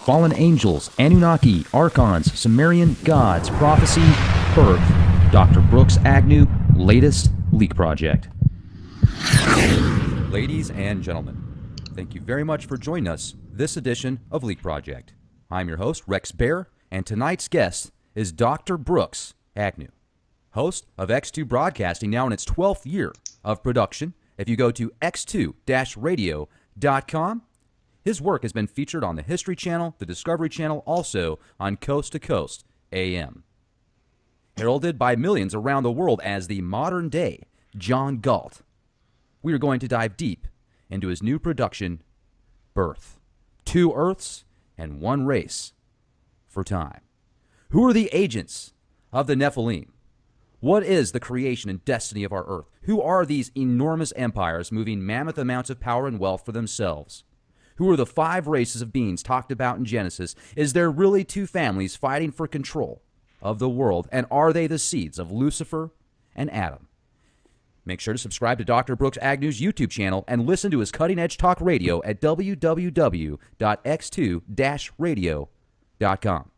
fallen angels, Anunnaki, Archons, Summerian gods, prophecy, Bearth, Dr. Brooks Agnew, latest leak project. Ladies and gentlemen, thank you very much for joining us this edition of Leak Project. I'm your host, Rex Bear, and tonight's guest is Dr. Brooks Agnew, host of X2 Broadcasting, now in its 12th year of production. If you go to x2-radio.com, his work has been featured on the History Channel, the Discovery Channel, also on Coast to Coast AM. Heralded by millions around the world as the modern-day John Galt, we are going to dive deep into his new production, Bearth. 2 Earths and 1 race for time. Who are the agents of the Nephilim? What is the creation and destiny of our Earth? Who are these enormous empires moving mammoth amounts of power and wealth for themselves? Who are the 5 races of beings talked about in Genesis? Is there really 2 families fighting for control of the world? And are they the seeds of Lucifer and Adam? Make sure to subscribe to Dr. Brooks Agnew's YouTube channel and listen to his cutting-edge talk radio at www.x2-radio.com.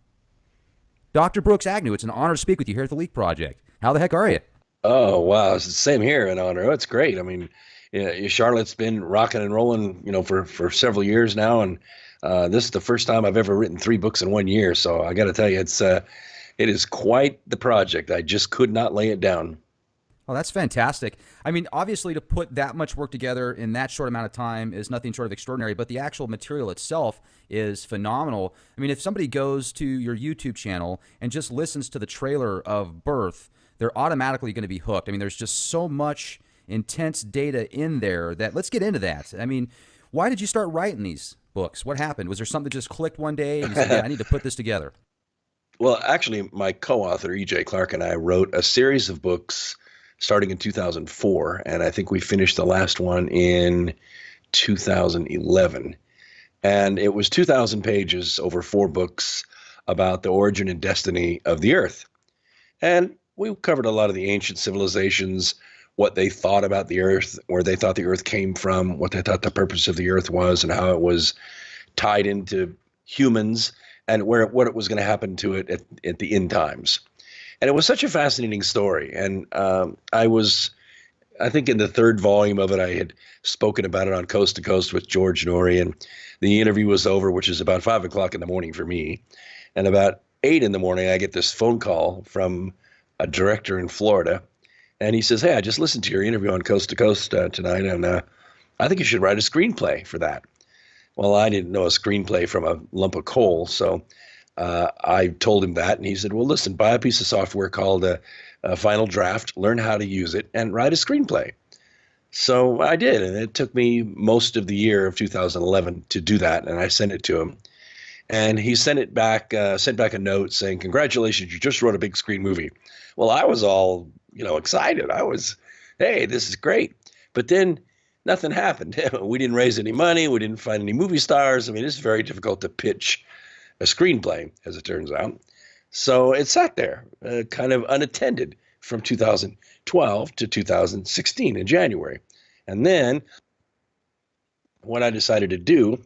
Dr. Brooks Agnew, it's an honor to speak with you here at the Leak Project. How the heck are you? Oh, wow. It's the same here, an honor. It's great. I mean, yeah, Charlotte's been rocking and rolling, for several years now. And this is the first time I've ever written 3 books in 1 year. So I got to tell you, it is quite the project. I just could not lay it down. Oh, that's fantastic. I mean, obviously, to put that much work together in that short amount of time is nothing short of extraordinary, but the actual material itself is phenomenal. I mean, if somebody goes to your YouTube channel and just listens to the trailer of Bearth, they're automatically going to be hooked. I mean, there's just so much intense data in there that, let's get into that. I mean, why did you start writing these books? What happened? Was there something that just clicked one day and you said, yeah, I need to put this together? Well, actually, my co-author, E.J. Clark, and I wrote a series of books starting in 2004, and I think we finished the last one in 2011. And it was 2,000 pages over 4 books about the origin and destiny of the Earth. And we covered a lot of the ancient civilizations, what they thought about the Earth, where they thought the Earth came from, what they thought the purpose of the Earth was, and how it was tied into humans, and what it was going to happen to it at the end times. And it was such a fascinating story. And I think in the 3rd volume of it, I had spoken about it on Coast to Coast with George Norrie, and the interview was over, which is about 5 o'clock in the morning for me. And about 8 in the morning, I get this phone call from a director in Florida. And he says, hey, I just listened to your interview on Coast to Coast tonight, and I think you should write a screenplay for that. Well, I didn't know a screenplay from a lump of coal, so I told him that, and he said, well, listen, buy a piece of software called a Final Draft, learn how to use it, and write a screenplay. So I did, and it took me most of the year of 2011 to do that, and I sent it to him. And he sent back a note saying, congratulations, you just wrote a big screen movie. Well, I was all, excited. Hey, this is great. But then nothing happened. We didn't raise any money. We didn't find any movie stars. I mean, it's very difficult to pitch a screenplay, as it turns out. So it sat there, kind of unattended from 2012 to 2016 in January. And then what I decided to do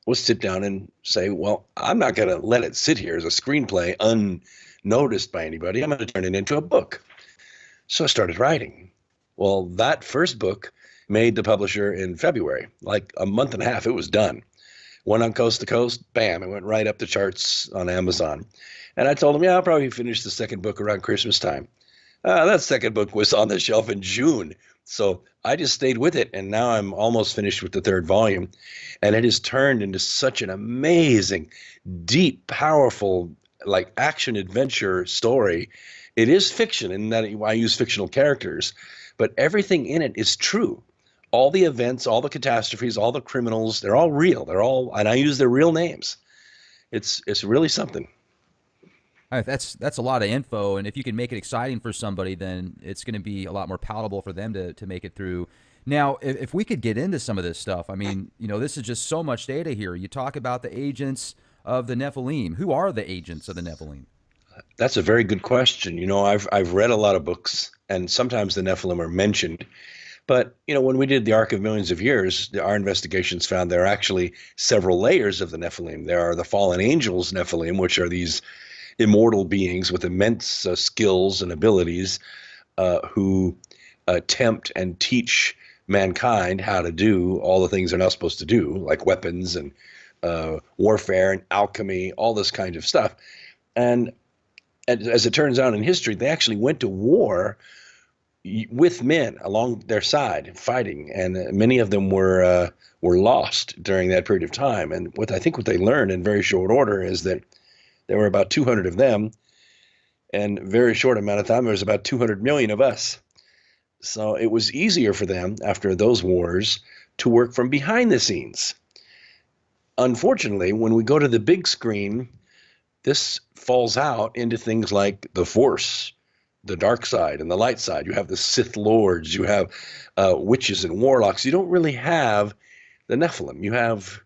was sit down and say, well, I'm not going to let it sit here as a screenplay unnoticed by anybody. I'm going to turn it into a book. So I started writing. Well, that first book made the publisher in February. Like a month and a half, it was done. Went on Coast to Coast, bam, it went right up the charts on Amazon. And I told him, yeah, I'll probably finish the second book around Christmas time. That second book was on the shelf in June. So I just stayed with it, and now I'm almost finished with the 3rd volume. And it has turned into such an amazing, deep, powerful, like action-adventure story. It is fiction in that I use fictional characters, but everything in it is true. All the events, all the catastrophes, all the criminals, they're all real. And I use their real names. It's really something. All right, that's a lot of info, and if you can make it exciting for somebody, then it's going to be a lot more palatable for them to make it through. Now, if we could get into some of this stuff, I mean, this is just so much data here. You talk about the agents of the Nephilim. Who are the agents of the Nephilim? That's a very good question. I've read a lot of books, and sometimes the Nephilim are mentioned, But, when we did the Ark of Millions of Years, our investigations found there are actually several layers of the Nephilim. There are the fallen angels Nephilim, which are these immortal beings with immense skills and abilities who tempt and teach mankind how to do all the things they're not supposed to do, like weapons and warfare and alchemy, all this kind of stuff. And as it turns out in history, they actually went to war with men along their side fighting, and many of them were lost during that period of time. And what they learned in very short order is that there were about 200 of them, and very short amount of time there was about 200 million of us. So it was easier for them after those wars to work from behind the scenes. Unfortunately, when we go to the big screen, this falls out into things like the Force, the dark side and the light side. You have the Sith Lords, you have witches and warlocks. You don't really have the Nephilim. You have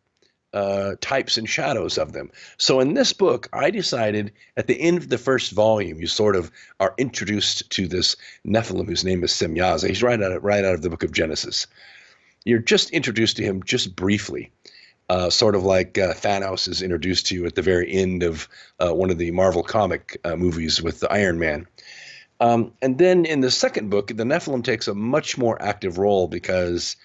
types and shadows of them. So in this book, I decided at the end of the first volume, you sort of are introduced to this Nephilim whose name is Semyaza. He's right out of the book of Genesis. You're just introduced to him just briefly. Sort of like Thanos is introduced to you at the very end of one of the Marvel comic movies with the Iron Man. And then in the second book, the Nephilim takes a much more active role because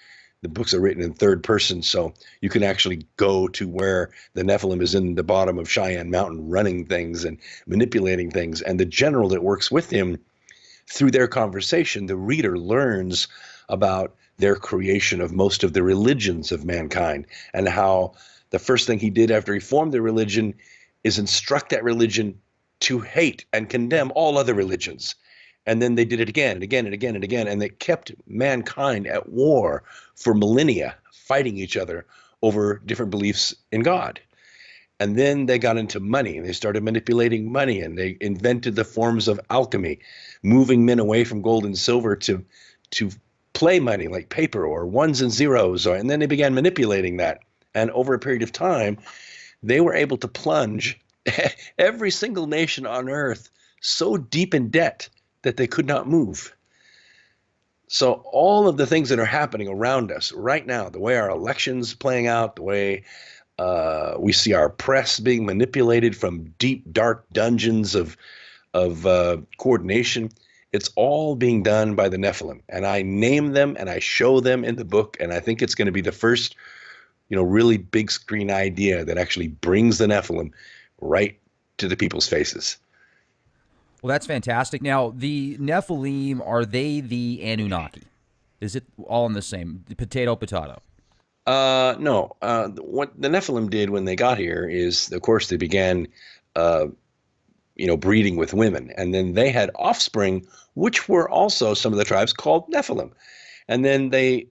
the books are written in third person, so you can actually go to where the Nephilim is in the bottom of Cheyenne Mountain running things and manipulating things. And the general that works with him, through their conversation, the reader learns about their creation of most of the religions of mankind, and how the first thing he did after he formed the religion is instruct that religion to hate and condemn all other religions. And then they did it again and again and again and again, and they kept mankind at war for millennia, fighting each other over different beliefs in God. And then they got into money, and they started manipulating money, and they invented the forms of alchemy, moving men away from gold and silver to play money like paper or ones and zeros, and then they began manipulating that. And over a period of time, they were able to plunge every single nation on earth so deep in debt that they could not move. So all of the things that are happening around us right now, the way our elections playing out, the way we see our press being manipulated from deep, dark dungeons of coordination, it's all being done by the Nephilim. And I name them and I show them in the book, and I think it's going to be the first, really big screen idea that actually brings the Nephilim right to the people's faces. Well, that's fantastic. Now, the Nephilim, are they the Anunnaki? Is it all in the same? Potato, potato. No. What the Nephilim did when they got here is, of course, they began, breeding with women. And then they had offspring, which were also some of the tribes called Nephilim. And then they,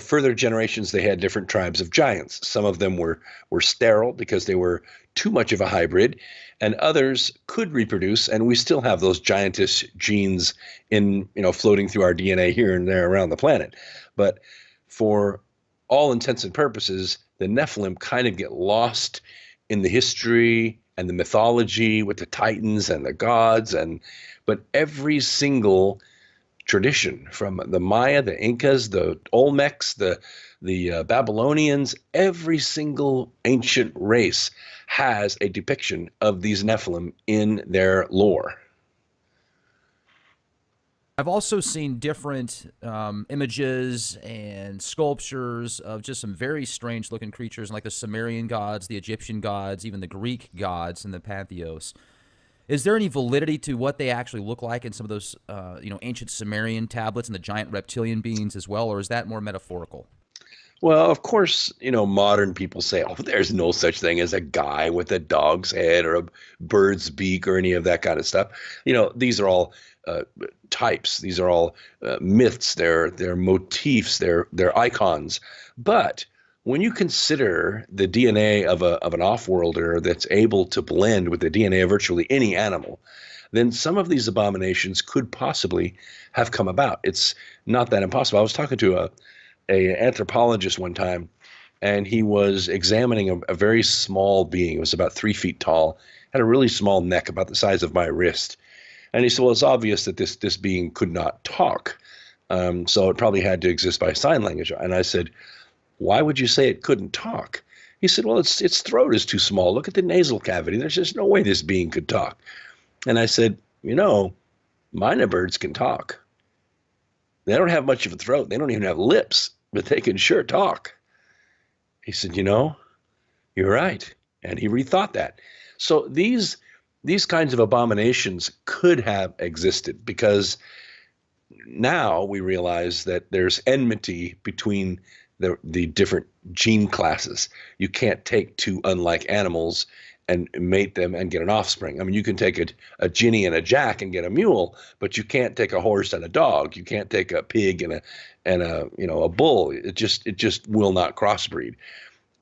further generations, they had different tribes of giants. Some of them were sterile because they were too much of a hybrid, and others could reproduce, and we still have those giantess genes in, floating through our DNA here and there around the planet. But for all intents and purposes, the Nephilim kind of get lost in the history and the mythology with the Titans and the gods, but every single tradition, from the Maya, the Incas, the Olmecs, the Babylonians, every single ancient race has a depiction of these Nephilim in their lore. I've also seen different images and sculptures of just some very strange looking creatures, like the Summerian gods, the Egyptian gods, even the Greek gods in the pantheos. Is there any validity to what they actually look like in some of those ancient Summerian tablets and the giant reptilian beings as well, or is that more metaphorical? Well, of course, modern people say, oh, there's no such thing as a guy with a dog's head or a bird's beak or any of that kind of stuff. These are all types. These are all myths. They're motifs. They're icons. But when you consider the DNA of an off-worlder that's able to blend with the DNA of virtually any animal, then some of these abominations could possibly have come about. It's not that impossible. I was talking to a anthropologist one time, and he was examining a very small being. It was about 3 feet tall, had a really small neck, about the size of my wrist. And he said, well, it's obvious that this being could not talk. So it probably had to exist by sign language. And I said, why would you say it couldn't talk? He said, well, its throat is too small. Look at the nasal cavity. There's just no way this being could talk. And I said, minor birds can talk. They don't have much of a throat. They don't even have lips, but they can sure talk. He said, you're right. And he rethought that. So these kinds of abominations could have existed, because now we realize that there's enmity between the different gene classes. You can't take two unlike animals and mate them and get an offspring. I mean, you can take a Ginny and a Jack and get a mule, but you can't take a horse and a dog. You can't take a pig and a bull. It just will not crossbreed.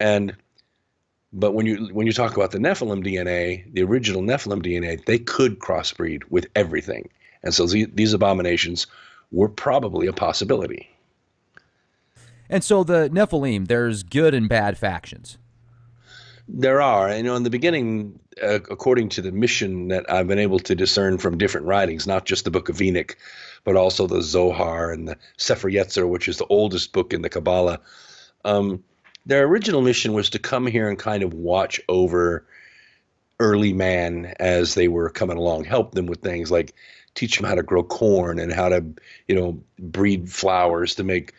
But when you talk about the Nephilim DNA, the original Nephilim DNA, they could crossbreed with everything. And so these abominations were probably a possibility. And so the Nephilim, there's good and bad factions. There are. In the beginning, according to the mission that I've been able to discern from different writings, not just the Book of Enoch, but also the Zohar and the Sefer Yetzir, which is the oldest book in the Kabbalah, their original mission was to come here and kind of watch over early man as they were coming along, help them with things like teach them how to grow corn and how to, breed flowers to make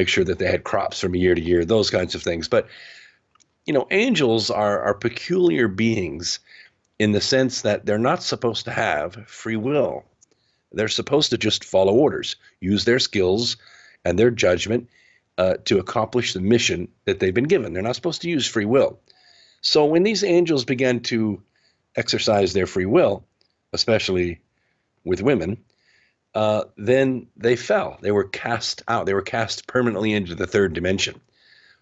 sure that they had crops from year to year, those kinds of things. But, angels are peculiar beings in the sense that they're not supposed to have free will. They're supposed to just follow orders, use their skills and their judgment to accomplish the mission that they've been given. They're not supposed to use free will. So when these angels began to exercise their free will, especially with women, then they fell. They were cast out. They were cast permanently into the third dimension.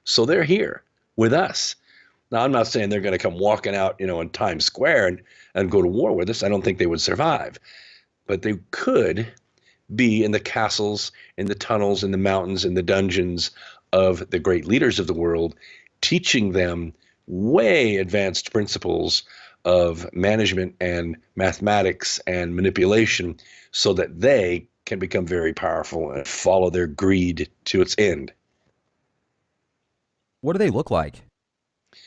So they're here with us. Now, I'm not saying they're going to come walking out, in Times Square and go to war with us. I don't think they would survive. But they could be in the castles, in the tunnels, in the mountains, in the dungeons of the great leaders of the world, teaching them way advanced principles of management and mathematics and manipulation so that they can become very powerful and follow their greed to its end. What do they look like?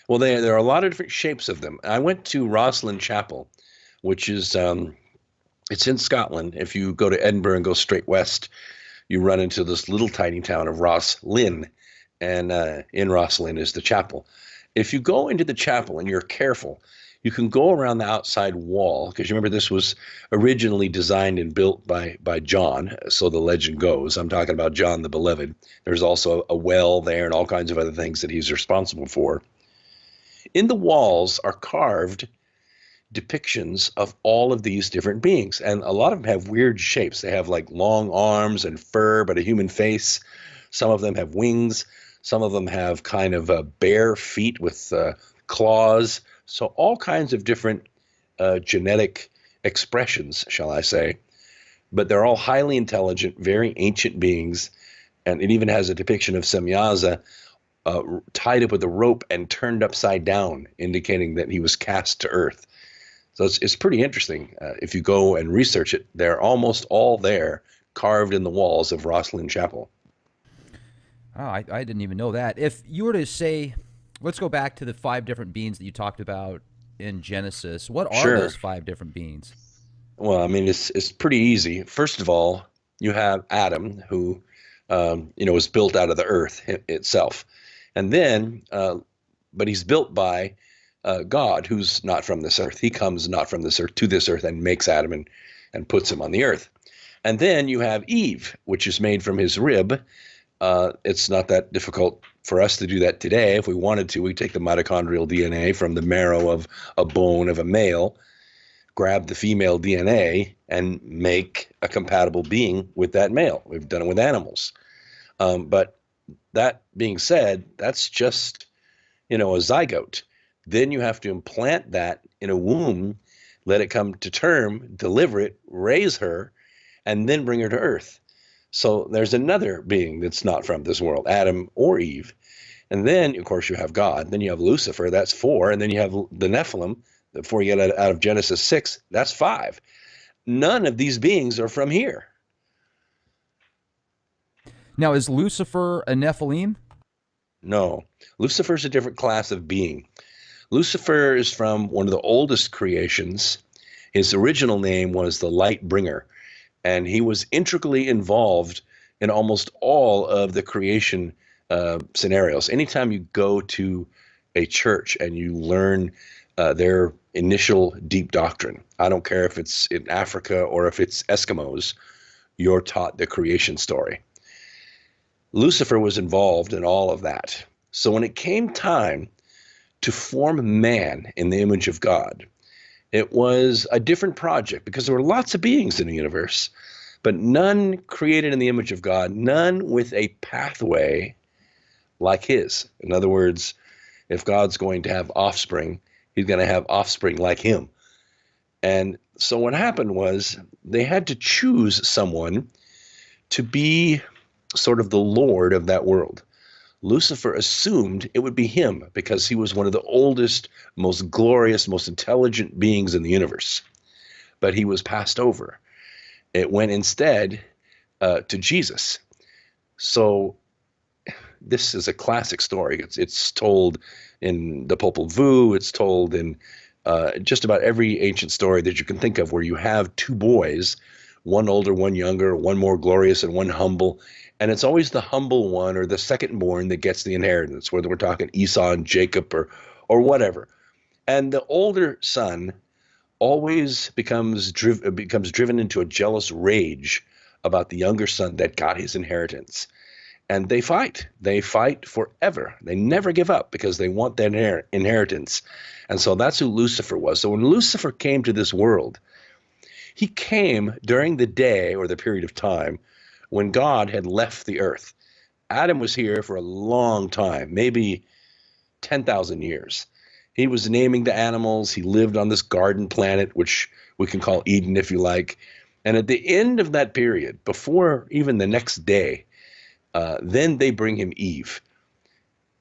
Well, there are a lot of different shapes of them. I went to Rosslyn Chapel, which is it's in Scotland. If you go to Edinburgh and go straight west, you run into this little tiny town of Rosslyn, and in Rosslyn is the chapel. If you go into the chapel and you're careful, you can go around the outside wall, because you remember this was originally designed and built by John, so the legend goes. I'm talking about John the Beloved. There's also a well there and all kinds of other things that he's responsible for. In the walls are carved depictions of all of these different beings, and a lot of them have weird shapes. They have like long arms and fur, but a human face. Some of them have wings. Some of them have kind of bare feet with claws. So all kinds of different genetic expressions, shall I say. But they're all highly intelligent, very ancient beings. And it even has a depiction of Semyaza tied up with a rope and turned upside down, indicating that he was cast to earth. So it's pretty interesting. If you go and research it, they're almost all there, carved in the walls of Rosslyn Chapel. Oh, I didn't even know that. If you were to say, let's go back to the 5 different beings that you talked about in Genesis. What are those 5 different beings? Well, I mean, it's pretty easy. First of all, you have Adam, who was built out of the earth itself, and then, but he's built by God, who's not from this earth. He comes not from this earth to this earth and makes Adam and puts him on the earth. And then you have Eve, which is made from his rib. It's not that difficult for us to do that today. If we wanted to, we take the mitochondrial DNA from the marrow of a bone of a male, grab the female DNA, and make a compatible being with that male. We've done it with animals. But that being said, that's just, a zygote. Then you have to implant that in a womb, let it come to term, deliver it, raise her, and then bring her to earth. So there's another being that's not from this world, Adam or Eve. And then, of course, you have God. Then you have Lucifer, that's 4. And then you have the Nephilim, before you get out of Genesis 6, that's 5. None of these beings are from here. Now, is Lucifer a Nephilim? No, Lucifer's a different class of being. Lucifer is from one of the oldest creations. His original name was the Light Bringer, and he was integrally involved in almost all of the creation scenarios. Anytime you go to a church and you learn their initial deep doctrine, I don't care if it's in Africa or if it's Eskimos, you're taught the creation story. Lucifer was involved in all of that. So when it came time to form man in the image of God, it was a different project because there were lots of beings in the universe, but none created in the image of God, none with a pathway like his. In other words, if God's going to have offspring, he's going to have offspring like him. And so what happened was they had to choose someone to be sort of the Lord of that world. Lucifer assumed it would be him because he was one of the oldest, most glorious, most intelligent beings in the universe. But he was passed over. It went instead to Jesus. So this is a classic story. It's told in the Popol Vuh. It's told in just about every ancient story that you can think of where you have two boys, one older, one younger, one more glorious and one humble. And it's always the humble one or the second born that gets the inheritance, whether we're talking Esau and Jacob or whatever. And the older son always becomes driven into a jealous rage about the younger son that got his inheritance. And they fight. They fight forever. They never give up because they want their inheritance. And so that's who Lucifer was. So when Lucifer came to this world, he came during the day or the period of time when God had left the earth. Adam was here for a long time, maybe 10,000 years. He was naming the animals. He lived on this garden planet, which we can call Eden if you like. And at the end of that period, before even the next day, then they bring him Eve.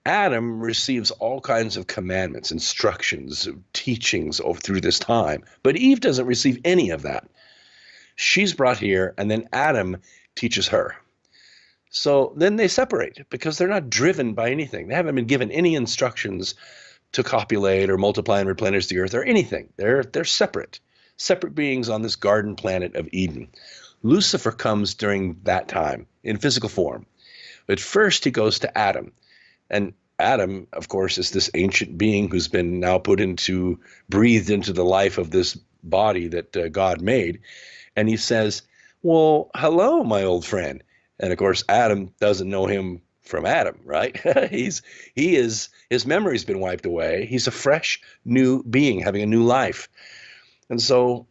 Adam receives all kinds of commandments, instructions, teachings through this time. But Eve doesn't receive any of that. She's brought here, and then Adam teaches her. So then they separate because they're not driven by anything. They haven't been given any instructions to copulate or multiply and replenish the earth or anything. They're separate beings on this garden planet of Eden. Lucifer comes during that time in physical form. But first he goes to Adam. And Adam, of course, is this ancient being who's been now breathed into the life of this body that God made. And he says, well, hello, my old friend. And of course, Adam doesn't know him from Adam, right? His memory's been wiped away. He's a fresh new being having a new life. And so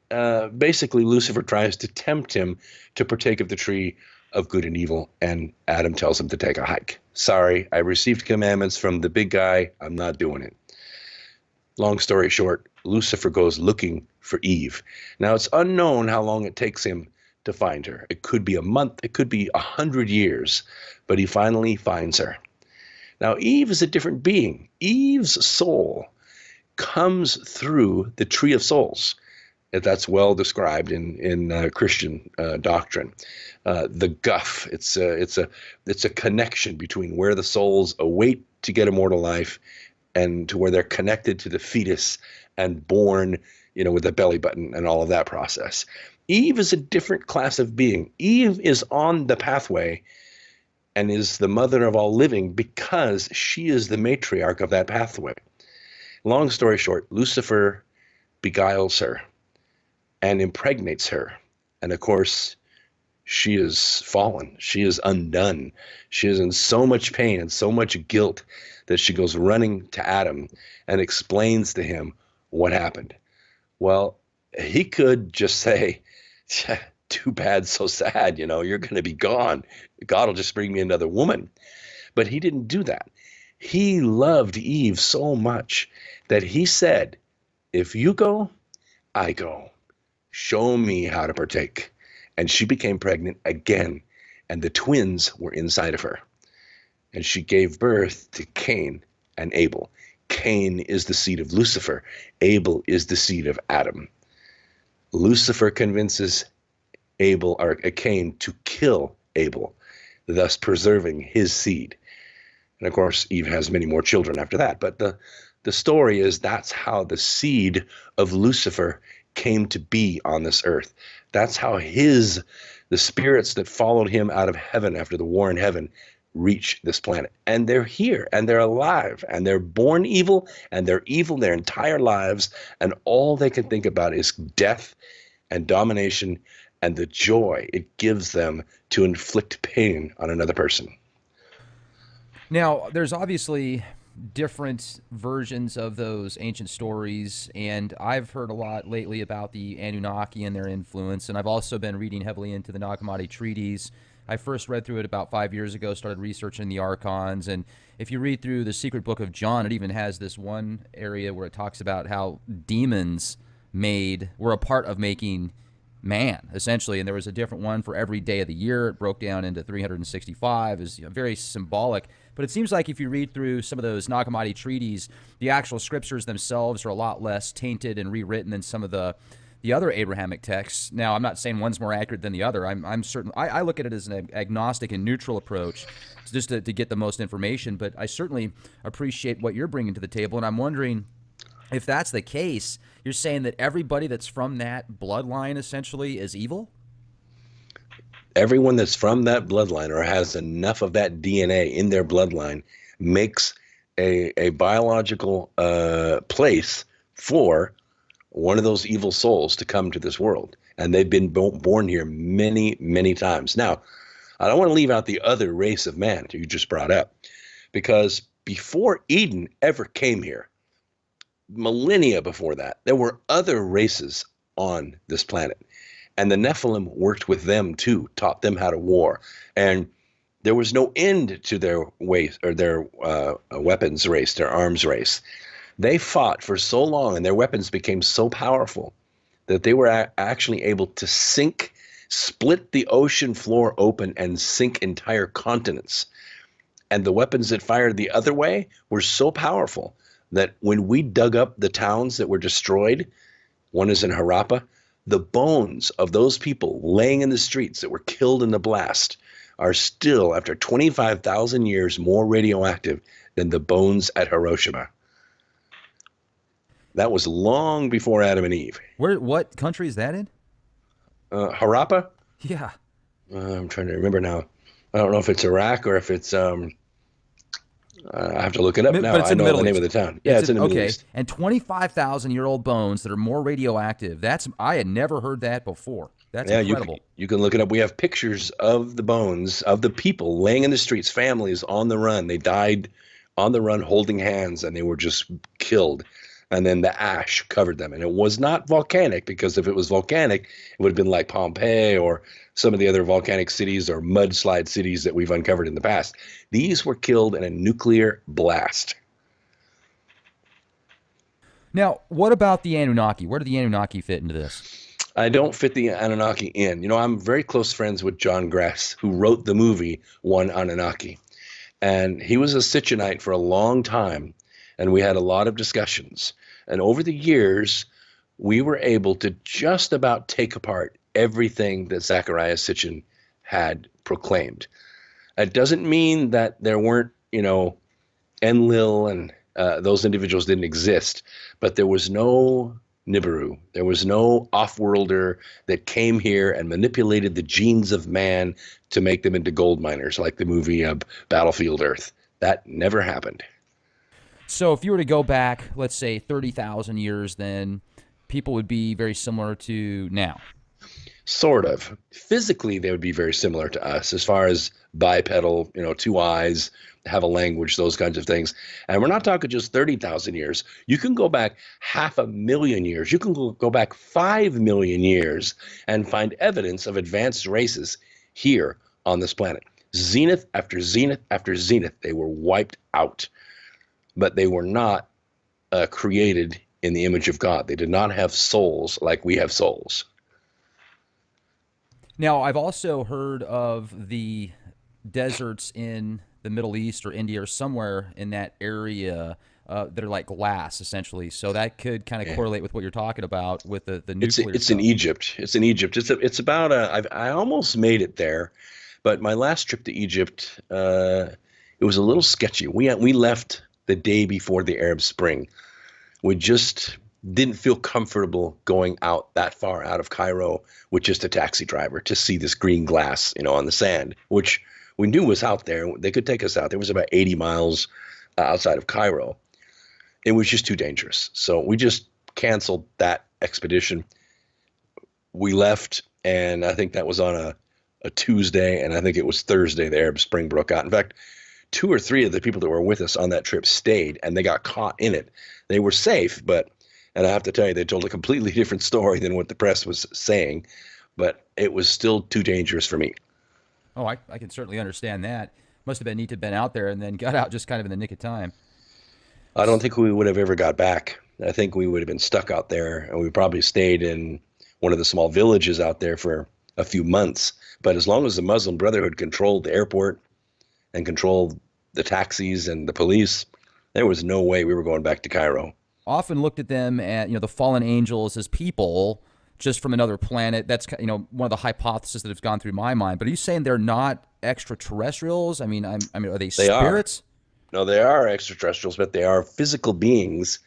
basically Lucifer tries to tempt him to partake of the tree of good and evil. And Adam tells him to take a hike. Sorry, I received commandments from the big guy. I'm not doing it. Long story short, Lucifer goes looking for Eve. Now, it's unknown how long it takes him to find her. It could be a month. It could be 100 years. But he finally finds her. Now, Eve is a different being. Eve's soul comes through the tree of souls. That's well described in Christian doctrine. The guff. It's a connection between where the souls await to get immortal life and to where they're connected to the fetus and born, with a belly button and all of that process. Eve is a different class of being. Eve is on the pathway and is the mother of all living because she is the matriarch of that pathway. Long story short, Lucifer beguiles her and impregnates her. And of course, she is fallen. She is undone. She is in so much pain and so much guilt that she goes running to Adam and explains to him what happened. Well, he could just say, too bad, so sad, you're going to be gone. God will just bring me another woman. But he didn't do that. He loved Eve so much that he said, if you go, I go. Show me how to partake. And she became pregnant again, and the twins were inside of her. And she gave birth to Cain and Abel. Cain is the seed of Lucifer. Abel is the seed of Adam. Lucifer convinces Cain to kill Abel. thus preserving his seed. And of course, Eve has many more children after that. But the story is that's how the seed of Lucifer came to be on this earth. That's how the spirits that followed him out of heaven after the war in heaven reach this planet. And they're here, and they're alive, and they're born evil, and they're evil their entire lives, and all they can think about is death and domination and the joy it gives them to inflict pain on another person. Now, there's obviously different versions of those ancient stories, and I've heard a lot lately about the Anunnaki and their influence, and I've also been reading heavily into the Nag Hammadi treaties. I first read through it about 5 years ago, started researching the Archons, and if you read through the secret book of John, it even has this one area where it talks about how demons were a part of making man, essentially, and there was a different one for every day of the year. It broke down into 365. Is very symbolic. But it seems like if you read through some of those Nag Hammadi treaties, the actual scriptures themselves are a lot less tainted and rewritten than some of the other Abrahamic texts. Now, I'm not saying one's more accurate than the other. I'm certain. I look at it as an agnostic and neutral approach, just to get the most information. But I certainly appreciate what you're bringing to the table, and I'm wondering if that's the case. You're saying that everybody that's from that bloodline essentially is evil? Everyone that's from that bloodline or has enough of that DNA in their bloodline makes a biological place for one of those evil souls to come to this world. And they've been born here many, many times. Now, I don't want to leave out the other race of man you just brought up, because before Eden ever came here, millennia before that, there were other races on this planet. And the Nephilim worked with them too, taught them how to war. And there was no end to their ways or their weapons race, their arms race. They fought for so long, and their weapons became so powerful that they were actually able to split the ocean floor open and sink entire continents. And the weapons that fired the other way were so powerful that when we dug up the towns that were destroyed, one is in Harappa, the bones of those people laying in the streets that were killed in the blast are still, after 25,000 years, more radioactive than the bones at Hiroshima. That was long before Adam and Eve. What country is that in? Harappa? Yeah. I'm trying to remember now. I don't know if it's Iraq or if it's I have to look it up now. But it's I in the know Middle the name East. of the town. Yeah, it's in the Middle East. And 25,000-year-old bones that are more radioactive. I had never heard that before. That's incredible. You can look it up. We have pictures of the bones of the people laying in the streets, families on the run. They died on the run holding hands, and they were just killed. And then the ash covered them. And it was not volcanic, because if it was volcanic, it would have been like Pompeii or some of the other volcanic cities or mudslide cities that we've uncovered in the past. These were killed in a nuclear blast. Now, what about the Anunnaki? Where do the Anunnaki fit into this? I don't fit the Anunnaki in. I'm very close friends with John Gress, who wrote the movie One Anunnaki. And he was a Sitchinite for a long time, and we had a lot of discussions. And over the years, we were able to just about take apart everything that Zecharia Sitchin had proclaimed. It doesn't mean that there weren't, Enlil and those individuals didn't exist, but there was no Nibiru. There was no off-worlder that came here and manipulated the genes of man to make them into gold miners, like the movie Battlefield Earth. That never happened. So if you were to go back, let's say 30,000 years, then people would be very similar to now. Sort of. Physically, they would be very similar to us as far as bipedal, two eyes, have a language, those kinds of things. And we're not talking just 30,000 years. You can go back 500,000 years. You can go back 5 million years and find evidence of advanced races here on this planet. Zenith after zenith after zenith, they were wiped out. But they were not created in the image of God. They did not have souls like we have souls. Now, I've also heard of the deserts in the Middle East or India or somewhere in that area that are like glass, essentially. So that could kind of correlate with what you're talking about with the nuclear It's stuff. in Egypt. It's in Egypt. It's about I almost made it there, But my last trip to Egypt, it was a little sketchy. We left the day before the Arab Spring. We just didn't feel comfortable going out that far out of Cairo with just a taxi driver to see this green glass, on the sand, which we knew was out there. They could take us out. There was about 80 miles outside of Cairo. It was just too dangerous. So we just canceled that expedition. We left, and I think that was on a Tuesday, and I think it was Thursday the Arab Spring broke out. In fact, 2 or 3 of the people that were with us on that trip stayed, and they got caught in it. They were safe, and I have to tell you, they told a completely different story than what the press was saying, but it was still too dangerous for me. Oh, I can certainly understand that. Must have been neat to have been out there and then got out just kind of in the nick of time. I don't think we would have ever got back. I think we would have been stuck out there, and we probably stayed in one of the small villages out there for a few months. But as long as the Muslim Brotherhood controlled the airport and controlled the taxis and the police, there was no way we were going back to Cairo. Often looked at them and the fallen angels as people just from another planet. That's one of the hypotheses that has gone through my mind. But are you saying they're not extraterrestrials? I mean, are they spirits? No, they are extraterrestrials, but they are physical beings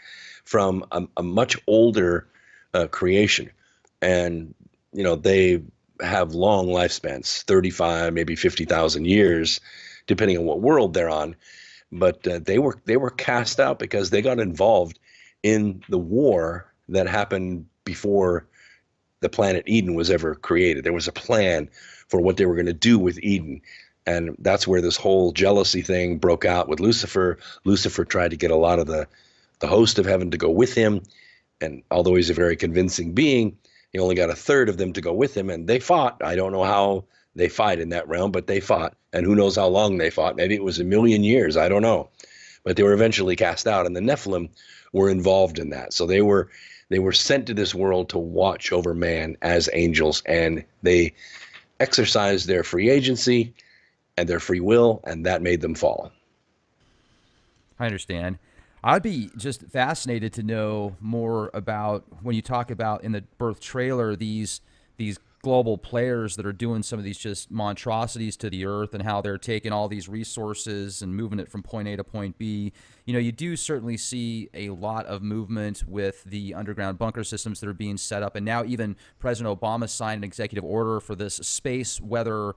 from a much older creation. And, they have long lifespans, 35, maybe 50,000 years, depending on what world they're on. But they were cast out because they got involved in the war that happened before the planet Eden was ever created. There was a plan for what they were going to do with Eden. And that's where this whole jealousy thing broke out with Lucifer. Lucifer tried to get a lot of the host of heaven to go with him. And although he's a very convincing being, he only got a third of them to go with him. And they fought. I don't know how they fight in that realm, but they fought. And who knows how long they fought. Maybe it was 1,000,000 years. I don't know. But they were eventually cast out. And the Nephilim were involved in that. So they were sent to this world to watch over man as angels. And they exercised their free agency and their free will, and that made them fall. I understand. I'd be just fascinated to know more about when you talk about in the Bearth trailer these global players that are doing some of these just monstrosities to the earth and how they're taking all these resources and moving it from point A to point B. You do certainly see a lot of movement with the underground bunker systems that are being set up. And now even President Obama signed an executive order for this space weather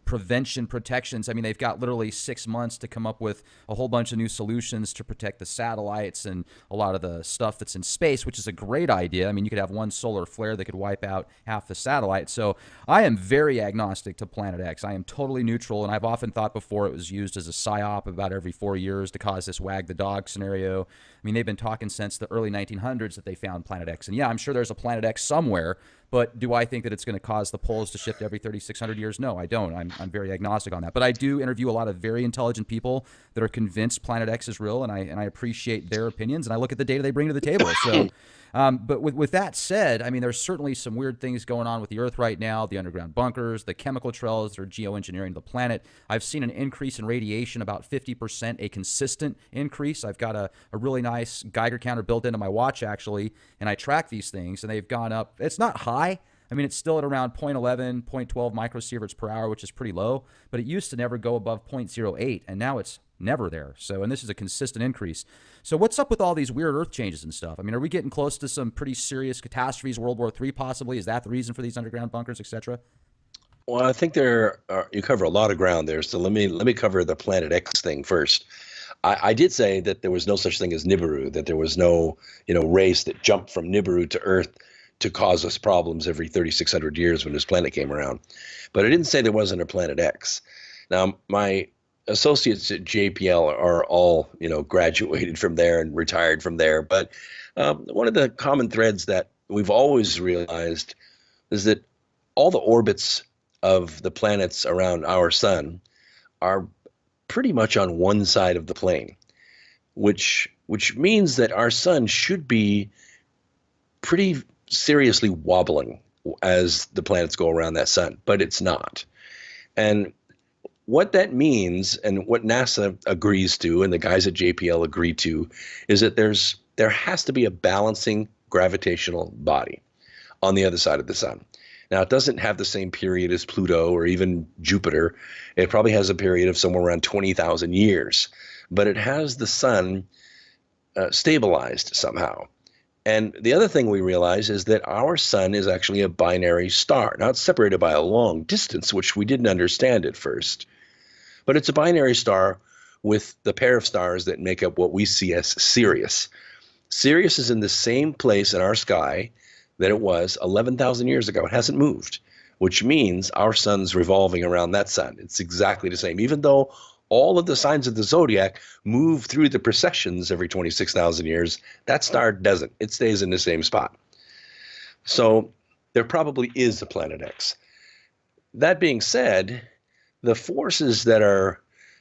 prevention protections. I mean, they've got literally 6 months to come up with a whole bunch of new solutions to protect the satellites and a lot of the stuff that's in space, which is a great idea. I mean, you could have one solar flare that could wipe out half the satellite. So I am very agnostic to Planet X. I am totally neutral, and I've often thought before it was used as a psyop about every 4 years to cause this wag the dog scenario. I mean, they've been talking since the early 1900s that they found Planet X. And yeah, I'm sure there's a Planet X somewhere, but do I think that it's going to cause the poles to shift every 3,600 years? No, I don't. I'm very agnostic on that. But I do interview a lot of very intelligent people that are convinced Planet X is real, and I appreciate their opinions, and I look at the data they bring to the table. So, but with that said, I mean, there's certainly some weird things going on with the Earth right now, the underground bunkers, the chemical trails that are geoengineering the planet. I've seen an increase in radiation, about 50%, a consistent increase. I've got a really nice Geiger counter built into my watch, actually, and I track these things, and they've gone up. It's not high. I mean, it's still at around 0.11, 0.12 microsieverts per hour, which is pretty low, but it used to never go above 0.08, and now it's never there. So, and this is a consistent increase. So what's up with all these weird Earth changes and stuff? I mean, are we getting close to some pretty serious catastrophes, World War III possibly? Is that the reason for these underground bunkers, etc.? Well, I think you cover a lot of ground there. So let me cover the Planet X thing first. I did say that there was no such thing as Nibiru, that there was no race that jumped from Nibiru to Earth to cause us problems every 3,600 years when this planet came around. But I didn't say there wasn't a Planet X. Now, my associates at JPL are all, graduated from there and retired from there. But one of the common threads that we've always realized is that all the orbits of the planets around our sun are pretty much on one side of the plane, which means that our sun should be pretty seriously wobbling as the planets go around that sun, but it's not. And what that means, and what NASA agrees to, and the guys at JPL agree to, is that there has to be a balancing gravitational body on the other side of the sun. Now, it doesn't have the same period as Pluto or even Jupiter. It probably has a period of somewhere around 20,000 years, but it has the sun stabilized somehow. And the other thing we realize is that our sun is actually a binary star. Now, it's separated by a long distance, which we didn't understand at first. But it's a binary star with the pair of stars that make up what we see as Sirius. Sirius is in the same place in our sky that it was 11,000 years ago. It hasn't moved, which means our sun's revolving around that sun. It's exactly the same, even though all of the signs of the zodiac move through the precessions every 26,000 years. That star doesn't. It stays in the same spot. So there probably is a Planet X. That being said, the forces that are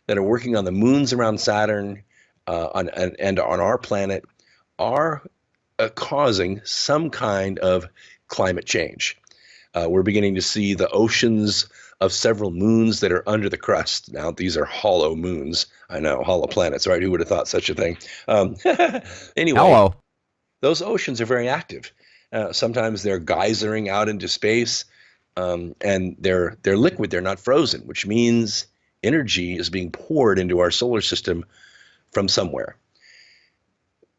working on the moons around Saturn and on our planet are causing some kind of climate change. We're beginning to see the oceans of several moons that are under the crust. Now, these are hollow moons. I know, hollow planets, right? Who would have thought such a thing? Anyway, Hello. Those oceans are very active. Sometimes they're geysering out into space, and they're liquid. They're not frozen, which means energy is being poured into our solar system from somewhere.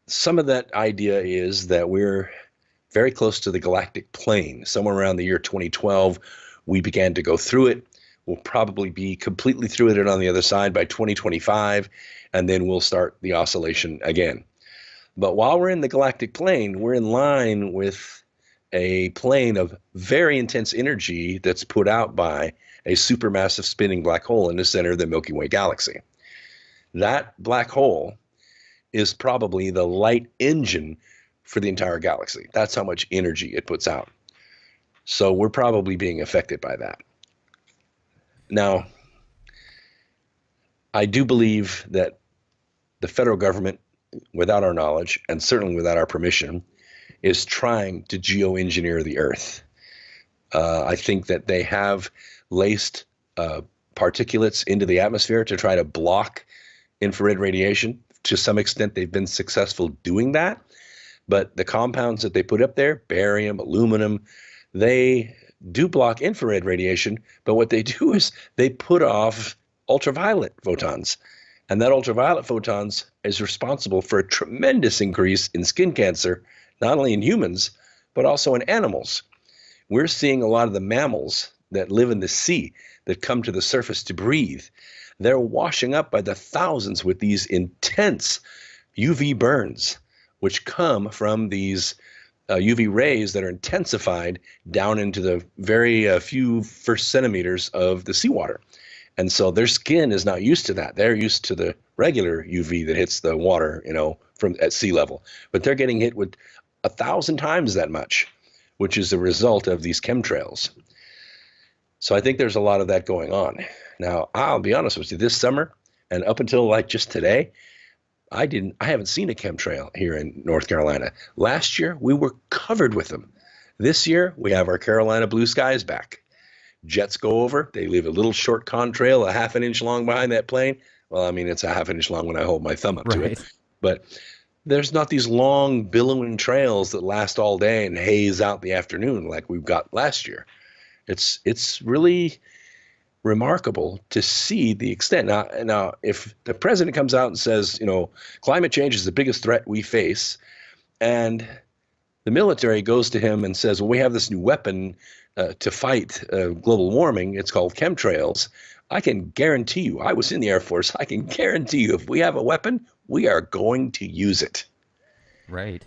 Some of that idea is that we're very close to the galactic plane. Somewhere around the year 2012, we began to go through it. We'll probably be completely through it on the other side by 2025, and then we'll start the oscillation again. But while we're in the galactic plane, we're in line with a plane of very intense energy that's put out by a supermassive spinning black hole in the center of the Milky Way galaxy. That black hole is probably the light engine for the entire galaxy. That's how much energy it puts out. So we're probably being affected by that. Now, I do believe that the federal government, without our knowledge, and certainly without our permission, is trying to geoengineer the Earth. I think that they have laced particulates into the atmosphere to try to block infrared radiation. To some extent, they've been successful doing that. But the compounds that they put up there, barium, aluminum, they do block infrared radiation, but what they do is they put off ultraviolet photons. And that ultraviolet photons is responsible for a tremendous increase in skin cancer, not only in humans, but also in animals. We're seeing a lot of the mammals that live in the sea that come to the surface to breathe. They're washing up by the thousands with these intense UV burns, which come from these UV rays that are intensified down into the very few first centimeters of the seawater. And so their skin is not used to that. They're used to the regular UV that hits the water, from at sea level. But they're getting hit with 1,000 times that much, which is the result of these chemtrails. So I think there's a lot of that going on. Now, I'll be honest with you, this summer and up until like just today, I haven't seen a chemtrail here in North Carolina. Last year, we were covered with them. This year, we have our Carolina blue skies back. Jets go over, they leave a little short contrail, a half an inch long behind that plane. Well, I mean, it's a half an inch long when I hold my thumb up to it. But there's not these long billowing trails that last all day and haze out the afternoon like we've got last year. It's really remarkable to see the extent. Now, if the president comes out and says, climate change is the biggest threat we face, and the military goes to him and says, well, we have this new weapon to fight global warming, it's called chemtrails, I can guarantee you, I was in the Air Force, I can guarantee you if we have a weapon, we are going to use it. Right.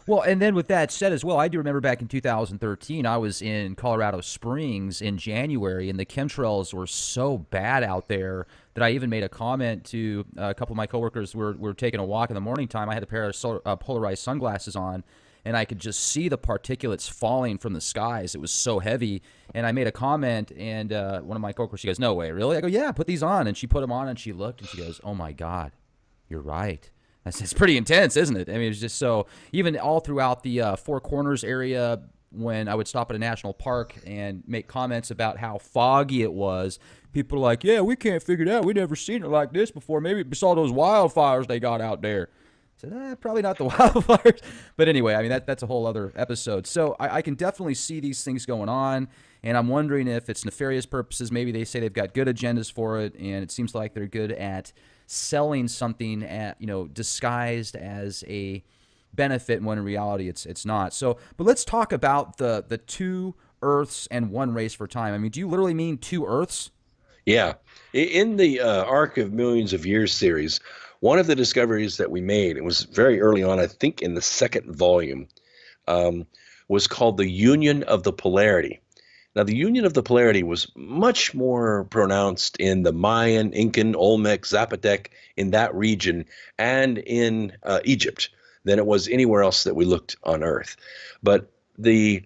Well, and then with that said as well, I do remember back in 2013, I was in Colorado Springs in January, and the chemtrails were so bad out there that I even made a comment to a couple of my coworkers. We were taking a walk in the morning time. I had a pair of polarized sunglasses on, and I could just see the particulates falling from the skies. It was so heavy, and I made a comment, and one of my coworkers, she goes, "No way, really?" I go, "Yeah, put these on," and she put them on, and she looked, and she goes, "Oh my God, you're right." It's pretty intense, isn't it? I mean, it's just so, even all throughout the Four Corners area, when I would stop at a national park and make comments about how foggy it was, people are like, yeah, we can't figure it out. We never seen it like this before. Maybe we saw those wildfires they got out there. said, probably not the wildfires. But anyway, I mean, that's a whole other episode. So I can definitely see these things going on, and I'm wondering if it's nefarious purposes. Maybe they say they've got good agendas for it, and it seems like they're good at selling something at, disguised as a benefit when in reality it's not. So, but let's talk about the two Earths and one race for time. I mean, do you literally mean two Earths? Yeah. In the Arc of Millions of Years series, one of the discoveries that we made, it was very early on, I think in the second volume, was called the Union of the Polarity. Now, the Union of the Polarity was much more pronounced in the Mayan, Incan, Olmec, Zapotec, in that region, and in Egypt than it was anywhere else that we looked on Earth. But the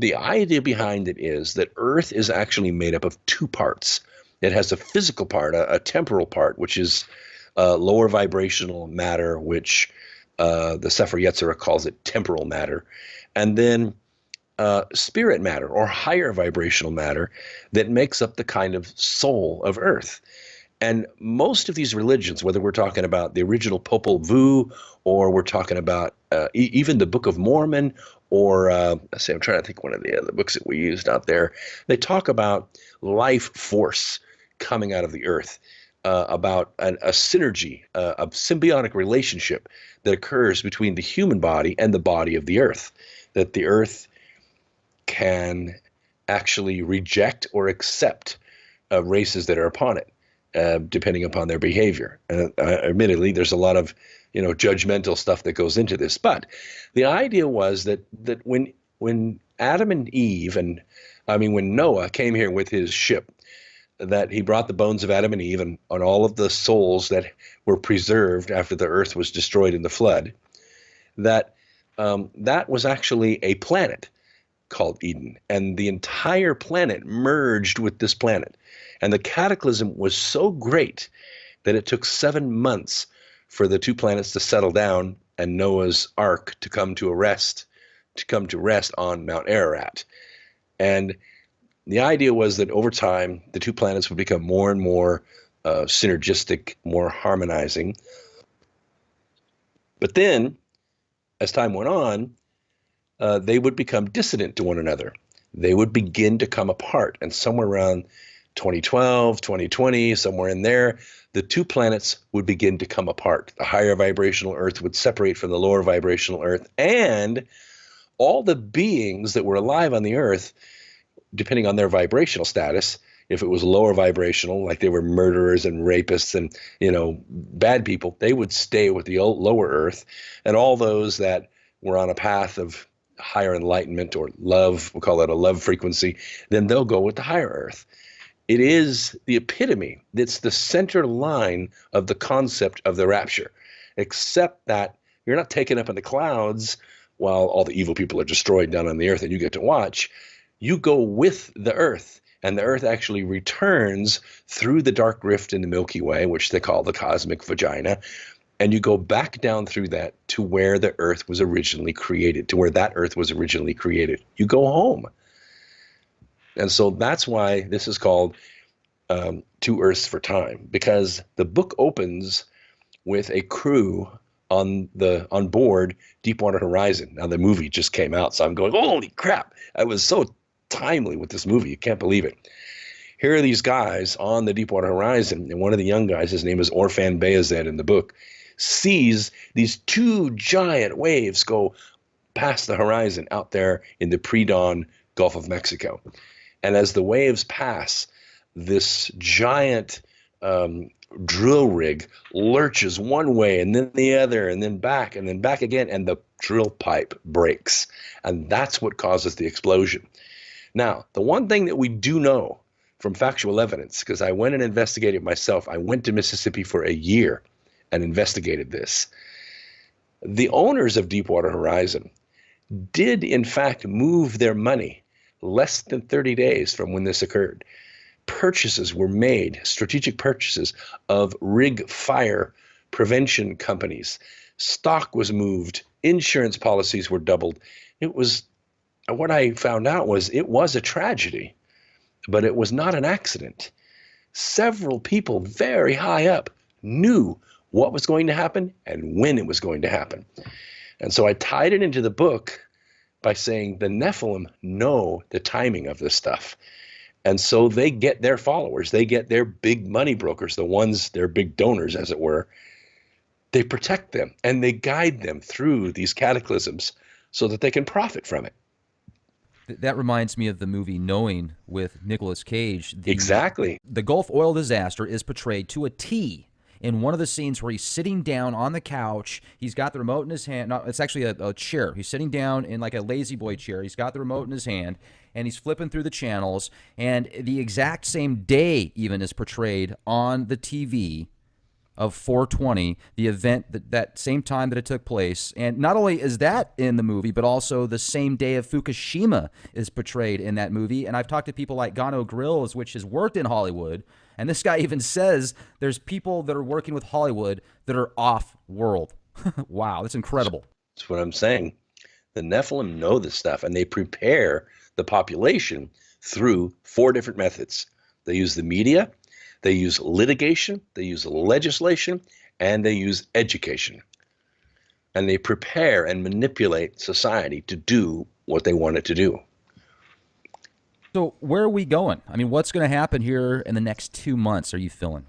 idea behind it is that Earth is actually made up of two parts. It has a physical part, a temporal part, which is lower vibrational matter, which the Sefer Yetzirah calls it temporal matter, and then spirit matter, or higher vibrational matter, that makes up the kind of soul of Earth. And most of these religions, whether we're talking about the original Popol Vuh, or we're talking about even the Book of Mormon, or I'm trying to think one of the other books that we used out there, they talk about life force coming out of the Earth, about a synergy, a symbiotic relationship that occurs between the human body and the body of the Earth, that the Earth can actually reject or accept races that are upon it, depending upon their behavior. Admittedly, there's a lot of judgmental stuff that goes into this, but the idea was that when Adam and Eve, when Noah came here with his ship, that he brought the bones of Adam and Eve and on all of the souls that were preserved after the earth was destroyed in the flood, that was actually a planet called Eden, and the entire planet merged with this planet. And the cataclysm was so great that it took 7 months for the two planets to settle down and Noah's Ark to come to rest on Mount Ararat. And the idea was that over time, the two planets would become more and more synergistic, more harmonizing. But then, as time went on, they would become dissident to one another. They would begin to come apart. And somewhere around 2012, 2020, somewhere in there, the two planets would begin to come apart. The higher vibrational Earth would separate from the lower vibrational Earth. And all the beings that were alive on the Earth, depending on their vibrational status, if it was lower vibrational, like they were murderers and rapists and, bad people, they would stay with the lower Earth. And all those that were on a path of higher enlightenment or love, we'll call that a love frequency, then they'll go with the higher Earth. It is the epitome. It's the center line of the concept of the rapture, except that you're not taken up in the clouds while all the evil people are destroyed down on the earth and you get to watch. You go with the earth, and the earth actually returns through the dark rift in the Milky Way, which they call the cosmic vagina, and you go back down through that to where the earth was originally created, to where that earth was originally created. You go home. And so that's why this is called Two Earths for Time, because the book opens with a crew on board Deepwater Horizon. Now the movie just came out, so I'm going, holy crap! I was so timely with this movie. You can't believe it. Here are these guys on the Deepwater Horizon, and one of the young guys, his name is Orphan Bayezid in the book, sees these two giant waves go past the horizon out there in the pre-dawn Gulf of Mexico. And as the waves pass, this giant drill rig lurches one way and then the other and then back again, and the drill pipe breaks. And that's what causes the explosion. Now, the one thing that we do know from factual evidence, because I went and investigated myself, I went to Mississippi for a year and investigated this. The owners of Deepwater Horizon did, in fact, move their money less than 30 days from when this occurred. Purchases were made, strategic purchases of rig fire prevention companies. Stock was moved. Insurance policies were doubled. What I found out was it was a tragedy, but it was not an accident. Several people very high up knew what was going to happen and when it was going to happen. And so I tied it into the book by saying the Nephilim know the timing of this stuff. And so they get their followers, they get their big money brokers, the ones, their big donors, as it were. They protect them and they guide them through these cataclysms so that they can profit from it. That reminds me of the movie Knowing with Nicolas Cage. Exactly. The Gulf oil disaster is portrayed to a T in one of the scenes where he's sitting down on the couch. He's got the remote in his hand. No, it's actually a chair. He's sitting down in like a lazy boy chair. He's got the remote in his hand, and he's flipping through the channels. And the exact same day even is portrayed on the TV of 420, the event that same time that it took place. And not only is that in the movie, but also the same day of Fukushima is portrayed in that movie. And I've talked to people like Gano Grills, which has worked in Hollywood, and this guy even says there's people that are working with Hollywood that are off-world. Wow, that's incredible. That's what I'm saying. The Nephilim know this stuff, and they prepare the population through 4 different methods. They use the media, they use litigation, they use legislation, and they use education. And they prepare and manipulate society to do what they want it to do. So where are we going? I mean, what's going to happen here in the next 2 months, are you feeling?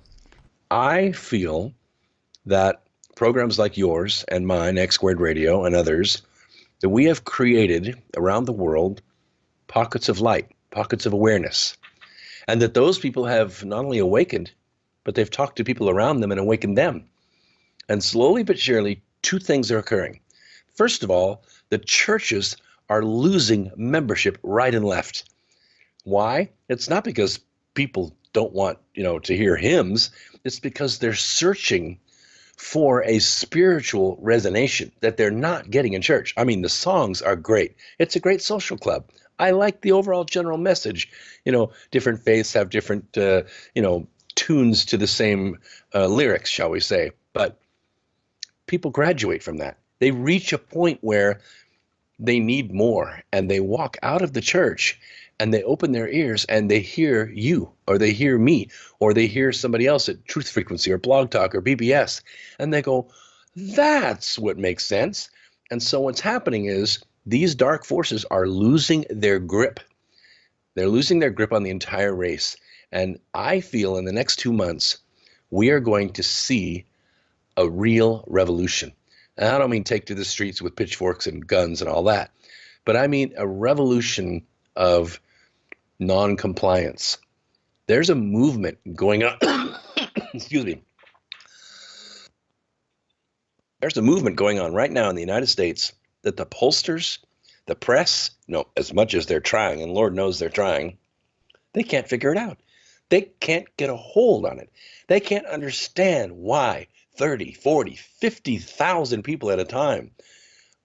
I feel that programs like yours and mine, X Squared Radio, and others, that we have created around the world pockets of light, pockets of awareness, and that those people have not only awakened, but they've talked to people around them and awakened them. And slowly but surely, 2 things are occurring. First of all, the churches are losing membership right and left. Why? It's not because people don't want, to hear hymns. It's because they're searching for a spiritual resonation that they're not getting in church. I mean, the songs are great. It's a great social club. I like the overall general message. Different faiths have different, tunes to the same lyrics, shall we say. But people graduate from that. They reach a point where they need more, and they walk out of the church and they open their ears and they hear you, or they hear me, or they hear somebody else at Truth Frequency or Blog Talk or BBS, and they go, that's what makes sense. And so what's happening is these dark forces are losing their grip. They're losing their grip on the entire race. And I feel in the next 2 months, we are going to see a real revolution. And I don't mean take to the streets with pitchforks and guns and all that, but I mean a revolution of non-compliance. There's a movement going on. Excuse me. There's a movement going on right now in the United States that the pollsters, the press, as much as they're trying, and Lord knows they're trying, they can't figure it out. They can't get a hold on it. They can't understand why 30, 40, 50,000 people at a time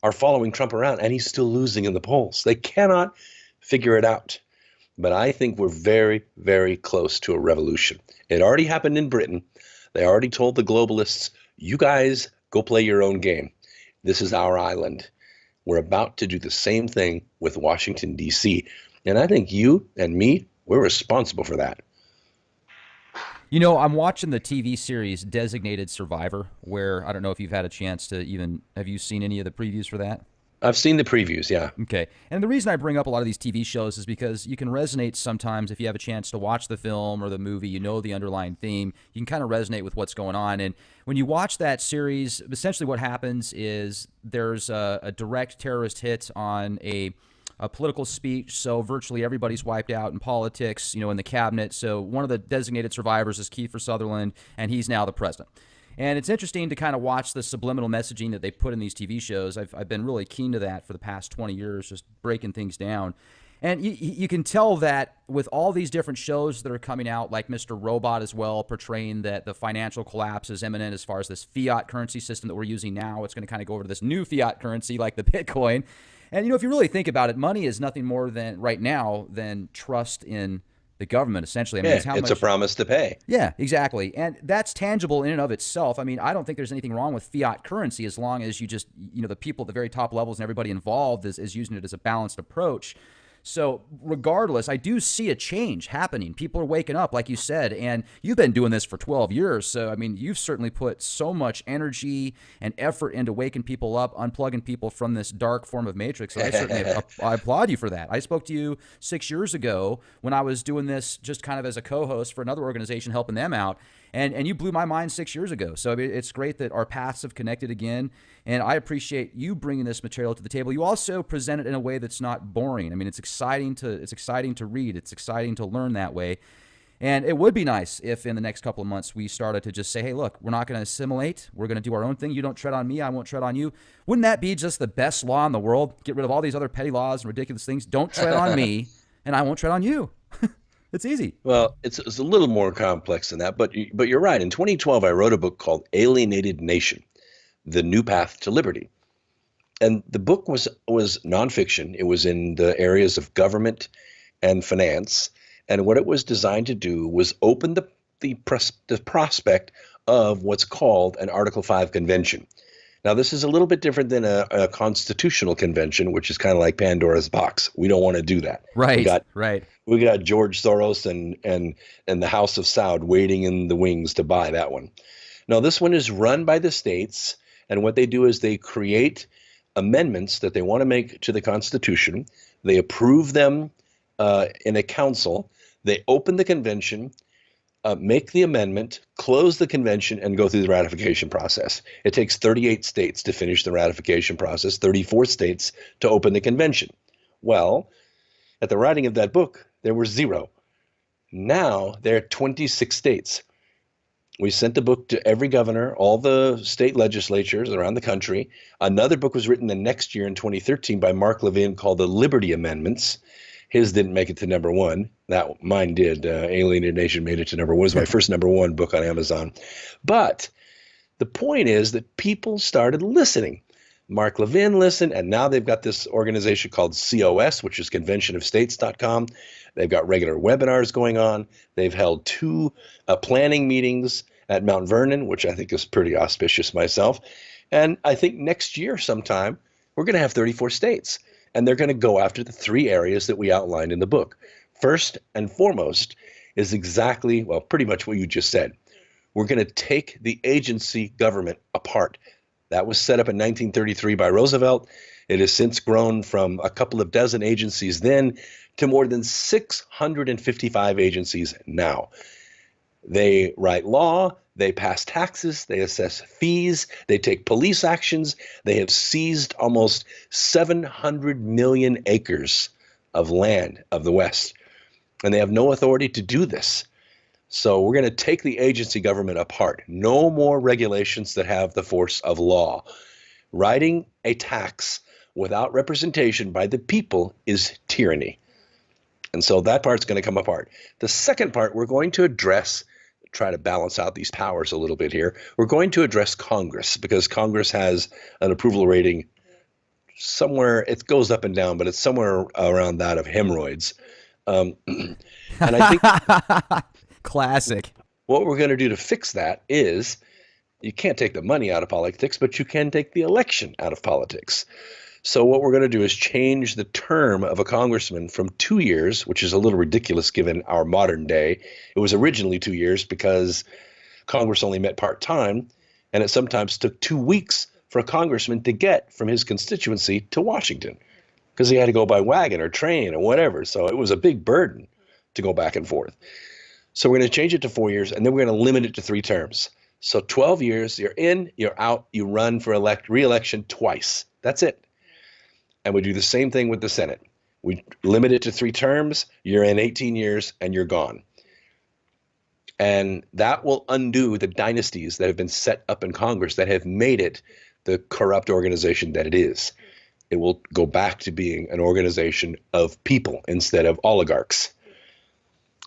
are following Trump around and he's still losing in the polls. They cannot figure it out. But I think we're very, very close to a revolution. It already happened in Britain. They already told the globalists, you guys go play your own game. This is our island. We're about to do the same thing with Washington, D.C. And I think you and me, we're responsible for that. I'm watching the TV series Designated Survivor, where I don't know if you've had a chance to have you seen any of the previews for that? I've seen the previews, yeah. Okay. And the reason I bring up a lot of these TV shows is because you can resonate sometimes if you have a chance to watch the film or the movie, the underlying theme, you can kind of resonate with what's going on. And when you watch that series, essentially what happens is there's a direct terrorist hit on a political speech, so virtually everybody's wiped out in politics, in the cabinet. So one of the designated survivors is Kiefer Sutherland, and he's now the president. And it's interesting to kind of watch the subliminal messaging that they put in these TV shows. I've been really keen to that for the past 20 years, just breaking things down. And you can tell that with all these different shows that are coming out, like Mr. Robot as well, portraying that the financial collapse is imminent as far as this fiat currency system that we're using now. It's going to kind of go over to this new fiat currency like the Bitcoin. And, if you really think about it, money is nothing more than, right now, than trust in the government, essentially. I mean, it's a promise to pay. Yeah, exactly. And that's tangible in and of itself. I mean, I don't think there's anything wrong with fiat currency as long as you just, the people at the very top levels and everybody involved is using it as a balanced approach. So regardless, I do see a change happening. People are waking up, like you said, and you've been doing this for 12 years. So, I mean, you've certainly put so much energy and effort into waking people up, unplugging people from this dark form of matrix. So I certainly I applaud you for that. I spoke to you 6 years ago when I was doing this just kind of as a co-host for another organization, helping them out. And you blew my mind 6 years ago. So I mean, it's great that our paths have connected again. And I appreciate you bringing this material to the table. You also present it in a way that's not boring. I mean, it's exciting to read. It's exciting to learn that way. And it would be nice if in the next couple of months we started to just say, hey, look, we're not going to assimilate. We're going to do our own thing. You don't tread on me. I won't tread on you. Wouldn't that be just the best law in the world? Get rid of all these other petty laws and ridiculous things. Don't tread on me, and I won't tread on you. It's easy. Well, it's a little more complex than that, but you're right. In 2012, I wrote a book called Alienated Nation: The New Path to Liberty. And the book was nonfiction. It was in the areas of government and finance. And what it was designed to do was open the prospect of what's called an Article 5 convention. Now, this is a little bit different than a constitutional convention, which is kind of like Pandora's box. We don't want to do that. Right, We got George Soros and the House of Saud waiting in the wings to buy that one. No, this one is run by the states, and what they do is they create amendments that they want to make to the Constitution. They approve them in a council. They open the convention, make the amendment, close the convention, and go through the ratification process. It takes 38 states to finish the ratification process, 34 states to open the convention. Well, at the writing of that book, there were 0. Now there are 26 states. We sent the book to every governor, all the state legislatures around the country. Another book was written the next year in 2013 by Mark Levin called The Liberty Amendments. His didn't make it to number 1. Mine did. Alienated Nation made it to number 1. It was my first number 1 book on Amazon. But the point is that people started listening. Mark Levin listened, and now they've got this organization called COS, which is conventionofstates.com. They've got regular webinars going on. They've held 2 planning meetings at Mount Vernon, which I think is pretty auspicious myself. And I think next year sometime, we're going to have 34 states. And they're going to go after the 3 areas that we outlined in the book. First and foremost is exactly, well, pretty much what you just said. We're going to take the agency government apart. That was set up in 1933 by Roosevelt. It has since grown from a couple of dozen agencies then to more than 655 agencies now. They write law, they pass taxes, they assess fees, they take police actions. They have seized almost 700 million acres of land of the West, and they have no authority to do this. So we're going to take the agency government apart. No more regulations that have the force of law. Writing a tax without representation by the people is tyranny. And so that part's going to come apart. The second part, we're going to try to balance out these powers a little bit here. We're going to address Congress, because Congress has an approval rating somewhere, it goes up and down, but it's somewhere around that of hemorrhoids. And I think classic. What we're going to do to fix that is, you can't take the money out of politics, but you can take the election out of politics. So what we're going to do is change the term of a congressman from 2 years, which is a little ridiculous given our modern day. It was originally 2 years because Congress only met part-time, and it sometimes took 2 weeks for a congressman to get from his constituency to Washington because he had to go by wagon or train or whatever. So it was a big burden to go back and forth. So we're going to change it to 4 years, and then we're going to limit it to 3 terms. So 12 years, you're in, you're out, you run for re-election twice. That's it. And we do the same thing with the Senate. We limit it to 3 terms, you're in 18 years, and you're gone. And that will undo the dynasties that have been set up in Congress that have made it the corrupt organization that it is. It will go back to being an organization of people instead of oligarchs.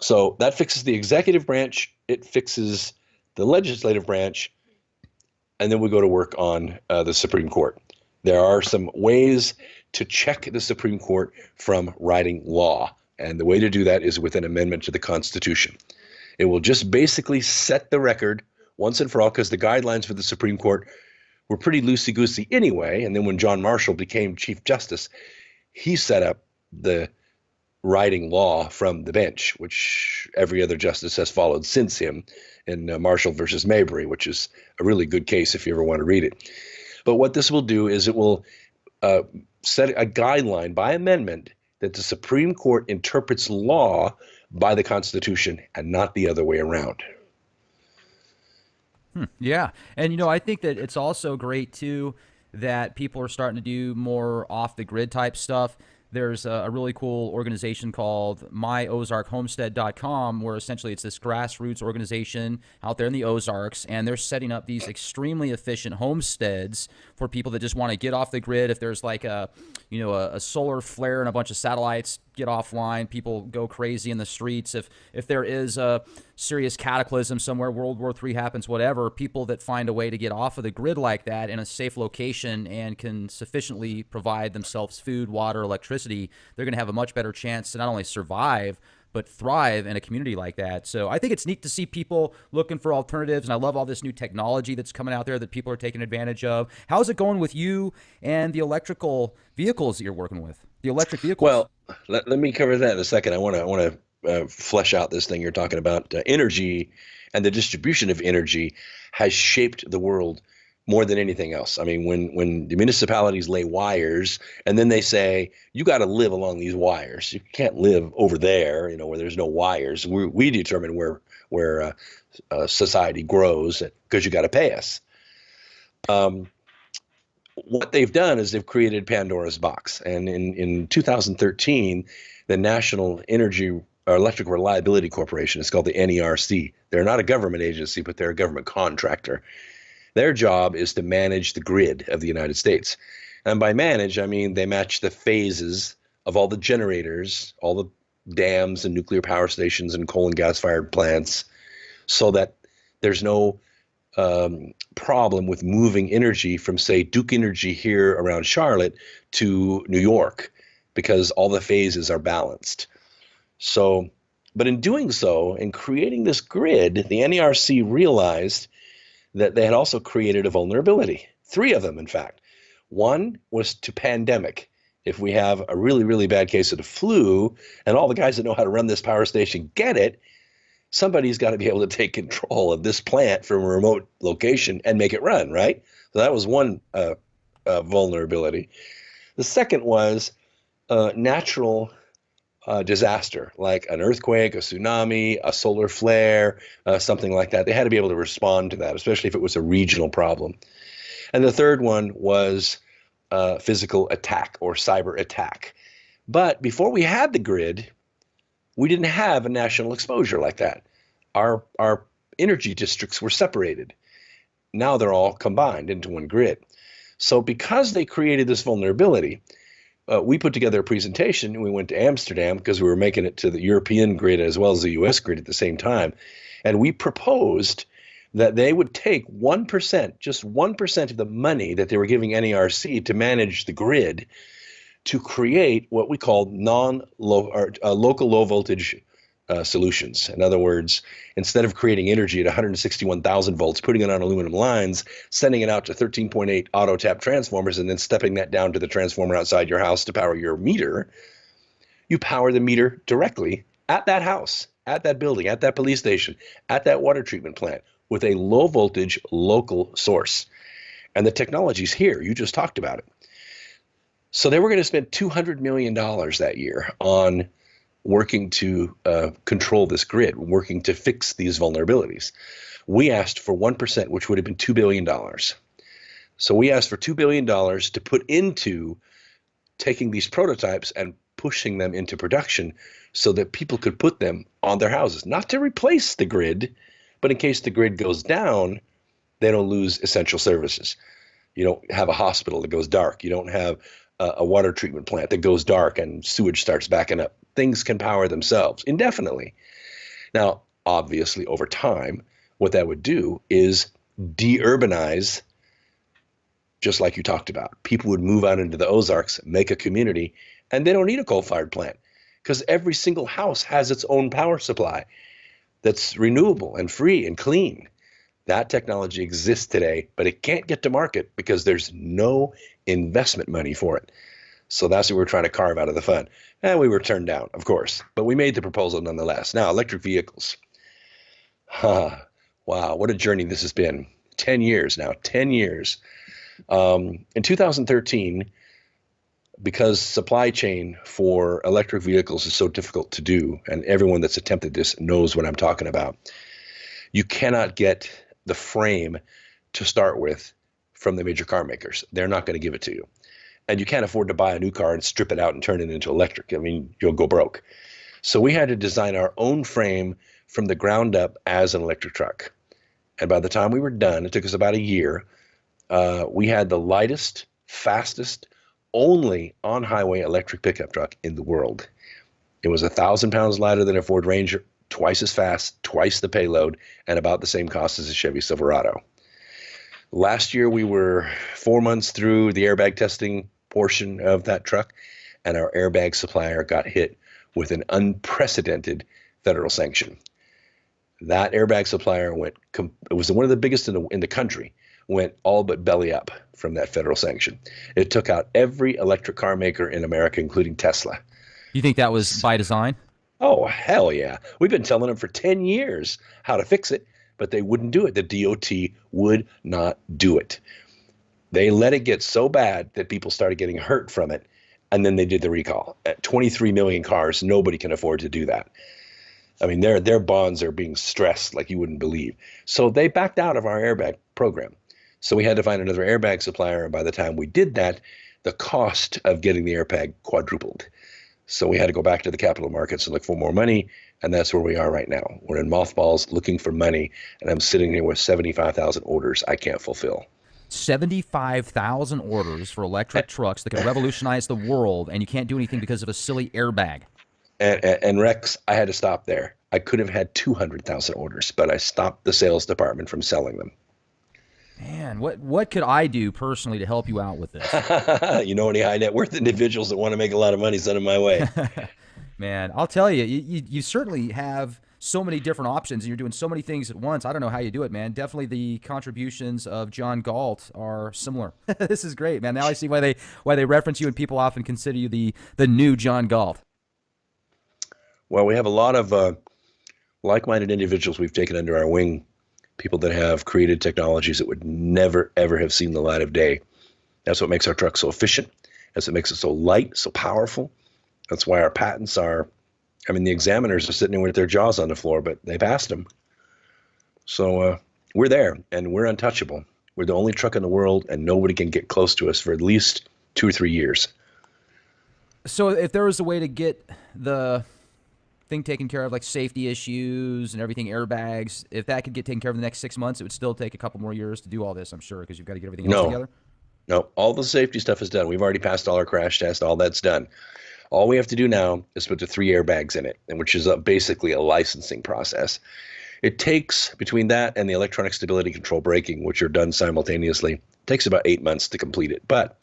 So that fixes the executive branch, it fixes the legislative branch, and then we go to work on the Supreme Court. There are some ways to check the Supreme Court from writing law, and the way to do that is with an amendment to the Constitution. It will just basically set the record once and for all, because the guidelines for the Supreme Court were pretty loosey-goosey anyway, and then when John Marshall became Chief Justice, he set up the writing law from the bench, which every other justice has followed since him in Marshall versus Mabry, which is a really good case if you ever want to read it. But what this will do is it will set a guideline by amendment that the Supreme Court interprets law by the Constitution and not the other way around. Yeah. And, I think that it's also great, too, that people are starting to do more off the grid type stuff. There's a really cool organization called myozarkhomestead.com, where essentially it's this grassroots organization out there in the Ozarks, and they're setting up these extremely efficient homesteads for people that just want to get off the grid. If there's like a solar flare and a bunch of satellites get offline, people go crazy in the streets. If there is a serious cataclysm somewhere, World War III happens, whatever, people that find a way to get off of the grid like that in a safe location and can sufficiently provide themselves food, water, electricity, they're going to have a much better chance to not only survive, but thrive in a community like that. So I think it's neat to see people looking for alternatives, and I love all this new technology that's coming out there that people are taking advantage of. How's it going with you and the electrical vehicles that you're working with? The electric vehicles? Well, let me cover that in a second. I want to flesh out this thing you're talking about. Energy and the distribution of energy has shaped the world more than anything else. I mean, when the municipalities lay wires and then they say, you got to live along these wires. You can't live over there, where there's no wires. We determine where society grows because you got to pay us. What they've done is they've created Pandora's box. And in 2013, the National Electric Reliability Corporation, it's called the NERC. They're not a government agency, but they're a government contractor. Their job is to manage the grid of the United States. And by manage, I mean they match the phases of all the generators, all the dams and nuclear power stations and coal and gas-fired plants, so that there's no problem with moving energy from, say, Duke Energy here around Charlotte to New York, because all the phases are balanced. So, but in doing so, in creating this grid, the NERC realized that they had also created a vulnerability. 3 of them, in fact. One was to pandemic. If we have a really, really bad case of the flu, and all the guys that know how to run this power station get it, somebody's got to be able to take control of this plant from a remote location and make it run, right? So that was one vulnerability. The second was natural disaster, like an earthquake, a tsunami, a solar flare, something like that. They had to be able to respond to that, especially if it was a regional problem. And the third one was physical attack or cyber attack. But before we had the grid, we didn't have a national exposure like that. Our energy districts were separated. Now they're all combined into one grid. So because they created this vulnerability, we put together a presentation, and we went to Amsterdam because we were making it to the European grid as well as the US grid at the same time. And we proposed that they would take 1%, just 1% of the money that they were giving NERC to manage the grid, to create what we called local low voltage solutions. In other words, instead of creating energy at 161,000 volts, putting it on aluminum lines, sending it out to 13.8 auto tap transformers, and then stepping that down to the transformer outside your house to power your meter, you power the meter directly at that house, at that building, at that police station, at that water treatment plant with a low voltage local source. And the technology's here. You just talked about it. So they were going to spend $200 million that year on working to control this grid, working to fix these vulnerabilities. We asked for 1%, which would have been $2 billion. So we asked for $2 billion to put into taking these prototypes and pushing them into production so that people could put them on their houses, not to replace the grid, but in case the grid goes down, they don't lose essential services. You don't have a hospital that goes dark. You don't have a water treatment plant that goes dark and sewage starts backing up. Things can power themselves indefinitely. Now, obviously, over time, what that would do is de-urbanize, just like you talked about. People would move out into the Ozarks, make a community, and they don't need a coal-fired plant because every single house has its own power supply that's renewable and free and clean. That technology exists today, but it can't get to market because there's no investment money for it. So that's what we were trying to carve out of the fund. And we were turned down, of course. But we made the proposal nonetheless. Now, electric vehicles. Wow, what a journey this has been. 10 years now, 10 years. In 2013, because supply chain for electric vehicles is so difficult to do, and everyone that's attempted this knows what I'm talking about, you cannot get the frame to start with from the major car makers. They're not going to give it to you. And you can't afford to buy a new car and strip it out and turn it into electric. I mean, you'll go broke. So we had to design our own frame from the ground up as an electric truck. And by the time we were done, it took us about a year, we had the lightest, fastest, only on-highway electric pickup truck in the world. It was 1,000 pounds lighter than a Ford Ranger, twice as fast, twice the payload, and about the same cost as a Chevy Silverado. Last year, we were 4 months through the airbag testing portion of that truck, and our airbag supplier got hit with an unprecedented federal sanction. That airbag supplier it was one of the biggest in the country, went all but belly up from that federal sanction. It took out every electric car maker in America, including Tesla. You think that was by design? Oh, hell yeah. We've been telling them for 10 years how to fix it, but they wouldn't do it. The DOT would not do it. They let it get so bad that people started getting hurt from it, and then they did the recall. At 23 million cars, nobody can afford to do that. I mean, their bonds are being stressed like you wouldn't believe. So they backed out of our airbag program. So we had to find another airbag supplier, and by the time we did that, the cost of getting the airbag quadrupled. So we had to go back to the capital markets and look for more money, and that's where we are right now. We're in mothballs looking for money, and I'm sitting here with 75,000 orders I can't fulfill. 75,000 orders for electric trucks that could revolutionize the world, and you can't do anything because of a silly airbag. And Rex, I had to stop there. I could have had 200,000 orders, but I stopped the sales department from selling them. Man, what could I do personally to help you out with this? You know any high net worth individuals that want to make a lot of money, send them my way. Man, I'll tell you, you certainly have so many different options, and you're doing so many things at once. I don't know how you do it, man. Definitely the contributions of John Galt are similar. This is great, man. Now I see why they reference you, and people often consider you the new John Galt. Well, we have a lot of like-minded individuals we've taken under our wing, people that have created technologies that would never, ever have seen the light of day. That's what makes our truck so efficient. That's what makes it so light, so powerful. That's why our patents are, I mean, the examiners are sitting there with their jaws on the floor, but they passed them. So we're there, and we're untouchable. We're the only truck in the world, and nobody can get close to us for at least 2 or 3 years. So if there was a way to get the thing taken care of, like safety issues and everything, airbags, if that could get taken care of in the next 6 months, it would still take a couple more years to do all this, I'm sure, because you've got to get everything else together. No, all the safety stuff is done. We've already passed all our crash tests. All that's done. All we have to do now is put the 3 airbags in it, and which is basically a licensing process. It takes, between that and the electronic stability control braking, which are done simultaneously, it takes about 8 months to complete it. But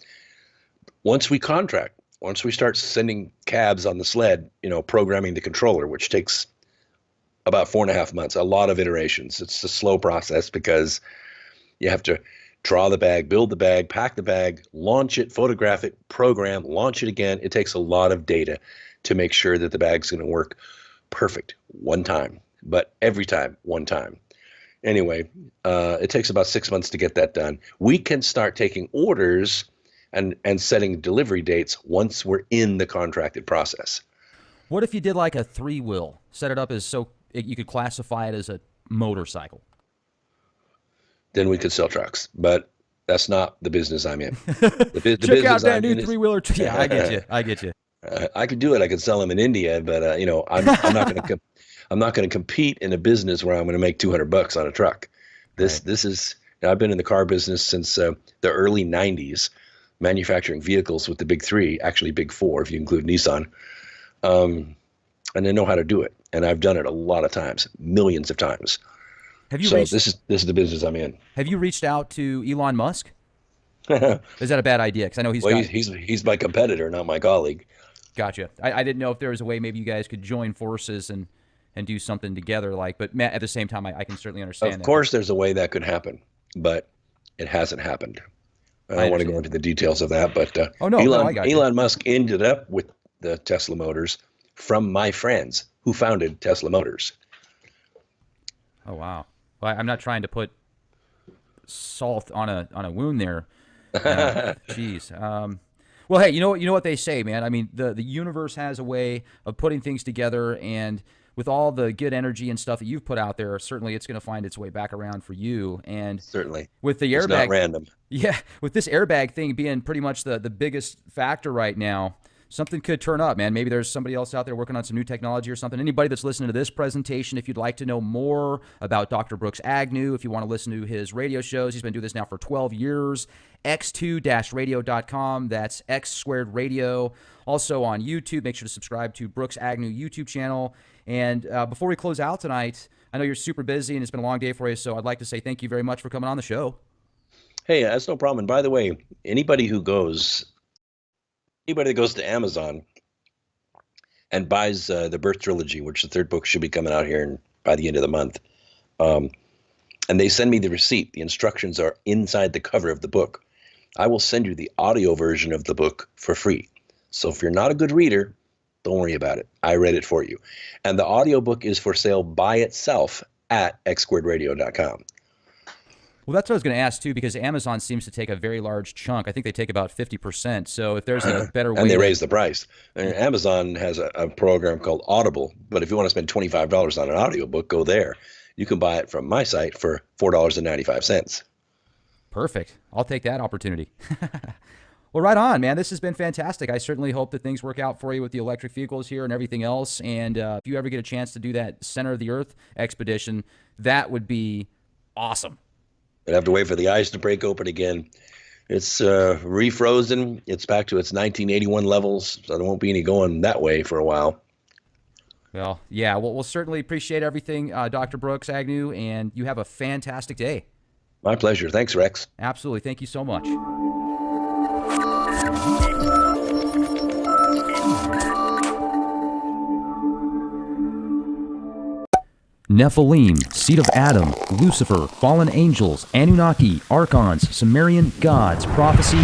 once we contract, once we start sending cabs on the sled, programming the controller, which takes about 4.5 months, a lot of iterations. It's a slow process because you have to draw the bag, build the bag, pack the bag, launch it, photograph it, program, launch it again. It takes a lot of data to make sure that the bag's going to work perfect one time, but every time, one time. Anyway, it takes about 6 months to get that done. We can start taking orders and setting delivery dates once we're in the contracted process. What if you did like a 3-wheel, set it up as so you could classify it as a motorcycle? Then we could sell trucks, but that's not the business I'm in. Check out that new 3-wheeler. Yeah, I get you. I could do it. I could sell them in India, but I'm not going to compete in a business where I'm going to make $200 on a truck. This is. I've been in the car business since the early '90s, manufacturing vehicles with the big 3, actually big 4 if you include Nissan, and I know how to do it, and I've done it a lot of times, millions of times. This is the business I'm in. Have you reached out to Elon Musk? Is that a bad idea? Because I know he's my competitor, not my colleague. Gotcha. I didn't know if there was a way maybe you guys could join forces and do something together. But at the same time, I can certainly understand that. Of course, there's a way that could happen, but it hasn't happened. I I don't want to go understand. into the details of that, but Oh no, no, I Elon got you. Elon Musk ended up with the Tesla Motors from my friends who founded Tesla Motors. Oh wow. Well, I'm not trying to put salt on a wound there. Jeez. Well, hey, you know what they say, man. I mean, the universe has a way of putting things together, and with all the good energy and stuff that you've put out there, certainly it's going to find its way back around for you. And Certainly, with the it's not airbag, random. yeah, with this airbag thing being pretty much the biggest factor right now, something could turn up, man. Maybe there's somebody else out there working on some new technology or something. Anybody that's listening to this presentation, if you'd like to know more about Dr. Brooks Agnew, if you want to listen to his radio shows, he's been doing this now for 12 years. x2-radio.com. That's X Squared Radio. Also on YouTube, make sure to subscribe to Brooks Agnew YouTube channel. And before we close out tonight, I know you're super busy and it's been a long day for you, so I'd like to say thank you very much for coming on the show. Hey, that's no problem. And by the way, anybody that goes to Amazon and buys the Bearth trilogy, which the third book should be coming out here by the end of the month, and they send me the receipt, the instructions are inside the cover of the book. I will send you the audio version of the book for free. So if you're not a good reader, don't worry about it. I read it for you. And the audio book is for sale by itself at xsquaredradio.com. Well, that's what I was going to ask too, because Amazon seems to take a very large chunk. I think they take about 50%. So if there's a better way, And they raise the price. And Amazon has a program called Audible, but if you want to spend $25 on an audiobook, go there. You can buy it from my site for $4.95. perfect. I'll take that opportunity. Well, right on, man. This has been fantastic. I certainly hope that things work out for you with the electric vehicles here and everything else. And if you ever get a chance to do that Center of the Earth expedition, that would be awesome. I'd have to wait for the ice to break open again. It's refrozen. It's back to its 1981 levels, so there won't be any going that way for a while. Well, yeah, well, we'll certainly appreciate everything, Dr. Brooks Agnew, and you have a fantastic day. My pleasure. Thanks, Rex. Absolutely. Thank you so much. Nephilim, seed of Adam, Lucifer, fallen angels, Anunnaki, Archons, Summerian gods, prophecy,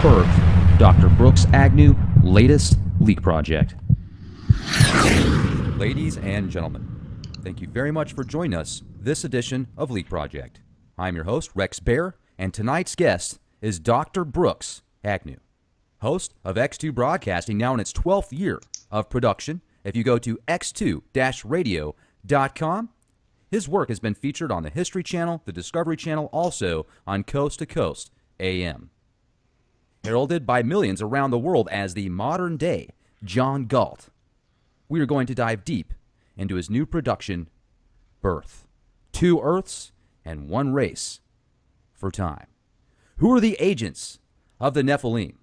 Bearth. Dr. Brooks Agnew, latest leak project. Ladies and gentlemen, thank you very much for joining us this edition of Leak Project. I'm your host, Rex Bear, and tonight's guest is Dr. Brooks Agnew, host of X2 Broadcasting, now in its 12th year of production. If you go to x2-radio.com, his work has been featured on the History Channel, the Discovery Channel, also on Coast to Coast AM. Heralded by millions around the world as the modern-day John Galt, we are going to dive deep into his new production, Bearth. 2 Earths and 1 race for time. Who are the agents of the Nephilim?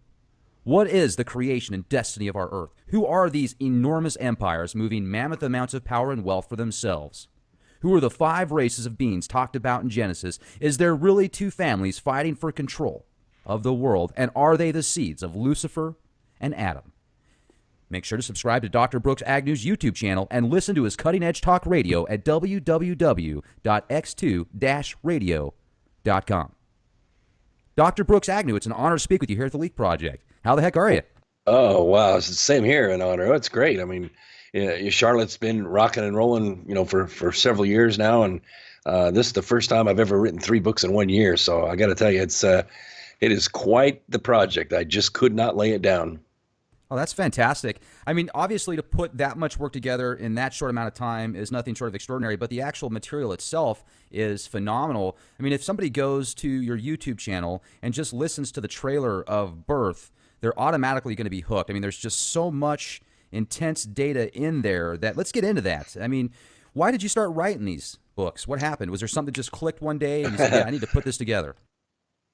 What is the creation and destiny of our Earth? Who are these enormous empires moving mammoth amounts of power and wealth for themselves? Who are the 5 races of beings talked about in Genesis? Is there really 2 families fighting for control of the world? And are they the seeds of Lucifer and Adam? Make sure to subscribe to Dr. Brooks Agnew's YouTube channel and listen to his cutting-edge talk radio at www.x2-radio.com. Dr. Brooks Agnew, it's an honor to speak with you here at the Leak Project. How the heck are you? Oh, wow. It's the same here in honor. Oh, it's great. I mean, Charlotte's been rocking and rolling, for several years now. And this is the first time I've ever written 3 books in 1 year. So I got to tell you, it is quite the project. I just could not lay it down. Oh, that's fantastic. I mean, obviously, to put that much work together in that short amount of time is nothing short of extraordinary, but the actual material itself is phenomenal. I mean, if somebody goes to your YouTube channel and just listens to the trailer of Bearth, they're automatically going to be hooked. I mean, there's just so much intense data in there that, let's get into that. I mean, why did you start writing these books? What happened? Was there something that just clicked one day and you said, yeah, I need to put this together?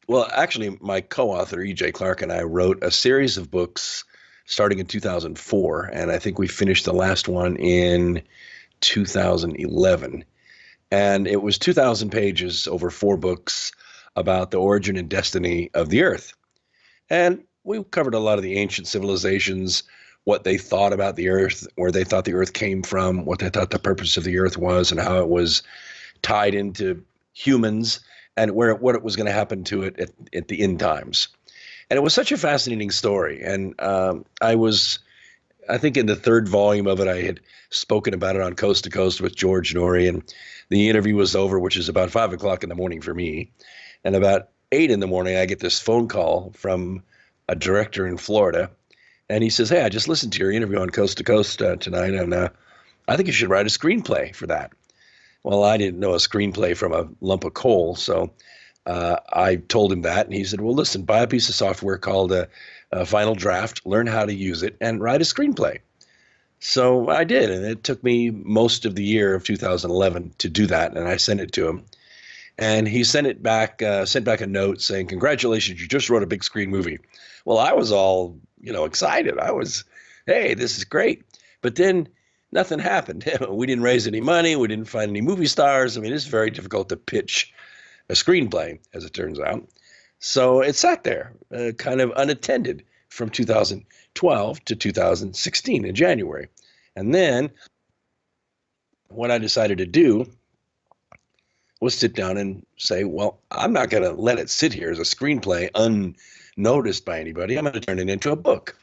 Well, actually, my co-author, E.J. Clark, and I wrote a series of books starting in 2004, and I think we finished the last one in 2011. And it was 2,000 pages over 4 books about the origin and destiny of the Earth. And we covered a lot of the ancient civilizations, what they thought about the Earth, where they thought the Earth came from, what they thought the purpose of the Earth was, and how it was tied into humans and what it was going to happen to it at the end times. And it was such a fascinating story. And I think in the third volume of it, I had spoken about it on Coast to Coast with George Norrie, and the interview was over, which is about 5 o'clock in the morning for me. And about 8 in the morning, I get this phone call from a director in Florida. And he says, "Hey, I just listened to your interview on Coast to Coast tonight, and I think you should write a screenplay for that." Well, I didn't know a screenplay from a lump of coal, so I told him that, and he said, "Well, listen, buy a piece of software called a Final Draft, learn how to use it, and write a screenplay." So I did, and it took me most of the year of 2011 to do that, and I sent it to him. And he sent back a note saying, "Congratulations, you just wrote a big screen movie." Well, I was all, excited. Hey, this is great. But then nothing happened. We didn't raise any money. We didn't find any movie stars. I mean, it's very difficult to pitch a screenplay, as it turns out. So it sat there, kind of unattended from 2012 to 2016 in January. And then what I decided to do was sit down and say, well, I'm not going to let it sit here as a screenplay unnoticed by anybody. I'm going to turn it into a book.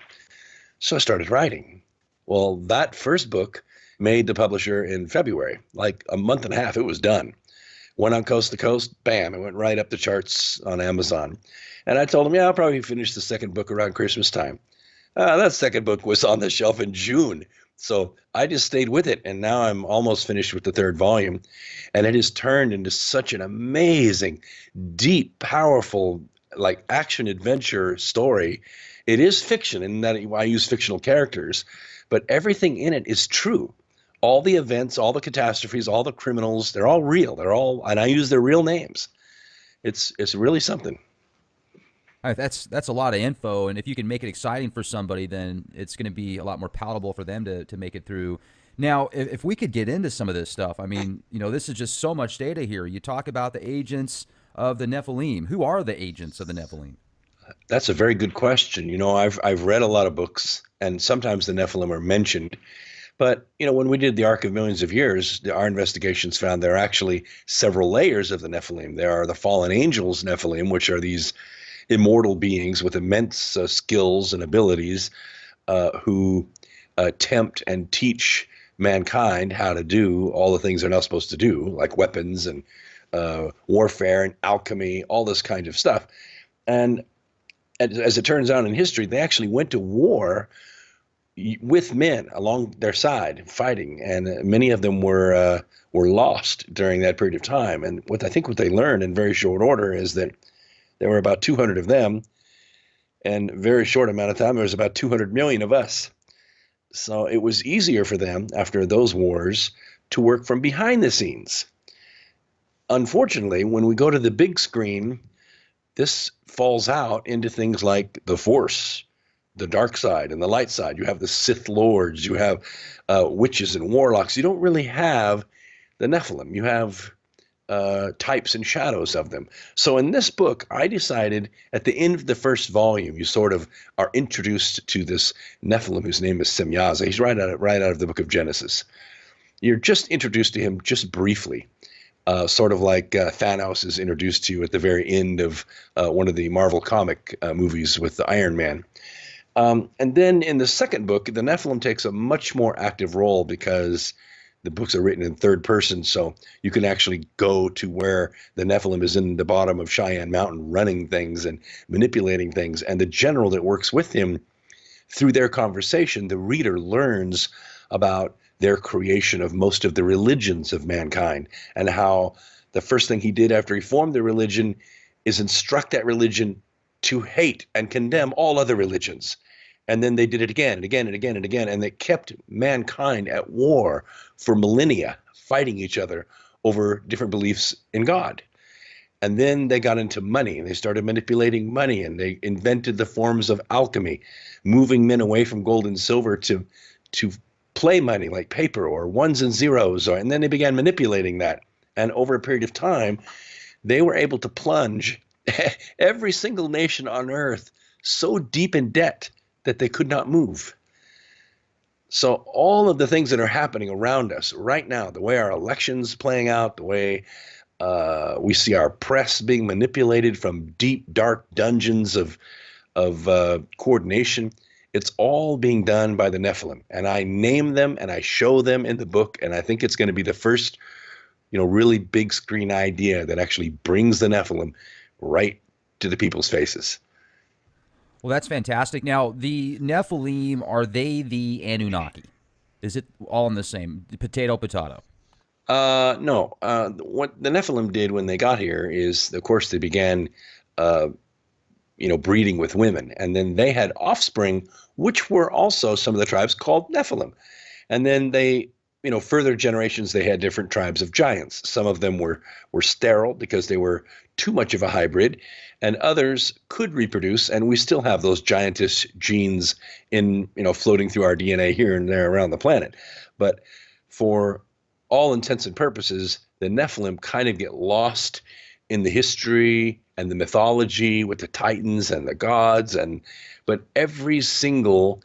So I started writing. Well, that first book made the publisher in February. Like a month and a half, it was done. Went on Coast to Coast, bam, it went right up the charts on Amazon. And I told him, yeah, I'll probably finish the second book around Christmas time. That second book was on the shelf in June. So I just stayed with it. And now I'm almost finished with the third volume. And it has turned into such an amazing, deep, powerful, like action adventure story. It is fiction in that I use fictional characters, but everything in it is true. All the events, all the catastrophes, all the criminals, they're all real. And I use their real names. It's really something. All right, that's a lot of info, and if you can make it exciting for somebody, then it's going to be a lot more palatable for them to make it through. Now, if we could get into some of this stuff, I mean, this is just so much data here. You talk about the agents of the Nephilim. Who are the agents of the Nephilim? That's a very good question. I've read a lot of books, and sometimes the Nephilim are mentioned. But, when we did the Ark of Millions of Years, our investigations found there are actually several layers of the Nephilim. There are the fallen angels Nephilim, which are these immortal beings with immense skills and abilities who tempt and teach mankind how to do all the things they're not supposed to do, like weapons and warfare and alchemy, all this kind of stuff. And as it turns out in history, they actually went to war with men along their side fighting, and many of them were lost during that period of time. And what they learned in very short order is that there were about 200 of them, and very short amount of time there was about 200 million of us. So it was easier for them after those wars to work from behind the scenes. Unfortunately, when we go to the big screen, this falls out into things like the Force, the dark side and the light side. You have the Sith Lords, you have witches and warlocks. You don't really have the Nephilim. You have types and shadows of them. So in this book, I decided at the end of the first volume, you sort of are introduced to this Nephilim whose name is Semyaza. He's right out of the book of Genesis. You're just introduced to him just briefly. Sort of like Thanos is introduced to you at the very end of one of the Marvel comic movies with the Iron Man. And then in the second book, the Nephilim takes a much more active role because the books are written in third person. So you can actually go to where the Nephilim is in the bottom of Cheyenne Mountain running things and manipulating things. And the general that works with him, through their conversation, the reader learns about their creation of most of the religions of mankind, and how the first thing he did after he formed the religion is instruct that religion to hate and condemn all other religions. And then they did it again and again and again and again, and they kept mankind at war for millennia, fighting each other over different beliefs in God. And then they got into money, and they started manipulating money, and they invented the forms of alchemy, moving men away from gold and silver to play money like paper or ones and zeros, and then they began manipulating that. And over a period of time, they were able to plunge every single nation on earth so deep in debt that they could not move. So all of the things that are happening around us right now, the way our elections playing out, the way We see our press being manipulated from deep, dark dungeons of coordination. It's all being done by the Nephilim, and I name them and I show them in the book. And I think it's going to be the first, really big screen idea that actually brings the Nephilim right to the people's faces. Well, that's fantastic. Now, the Nephilim, are they the Anunnaki? Is it all in the same? Potato, potato. No. What the Nephilim did when they got here is, of course, they began, uh, breeding with women, and then they had offspring, which were also some of the tribes called Nephilim. And then they, further generations, they had different tribes of giants. Some of them were sterile because they were too much of a hybrid, and others could reproduce. And we still have those giantess genes in, floating through our DNA here and there around the planet. But for all intents and purposes, the Nephilim kind of get lost in the history and the mythology with the Titans and the gods, but every single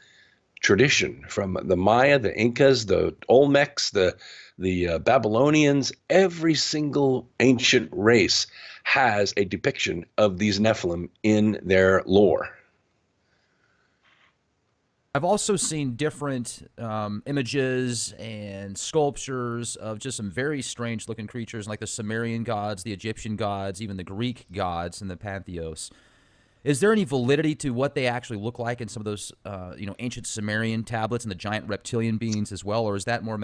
tradition from the Maya, the Incas, the Olmecs, the Babylonians, every single ancient race has a depiction of these Nephilim in their lore. I've also seen different images and sculptures of just some very strange looking creatures like the Summerian gods, the Egyptian gods, even the Greek gods and the pantheos. Is there any validity to what they actually look like in some of those ancient Sumerian tablets and the giant reptilian beings as well, or is that more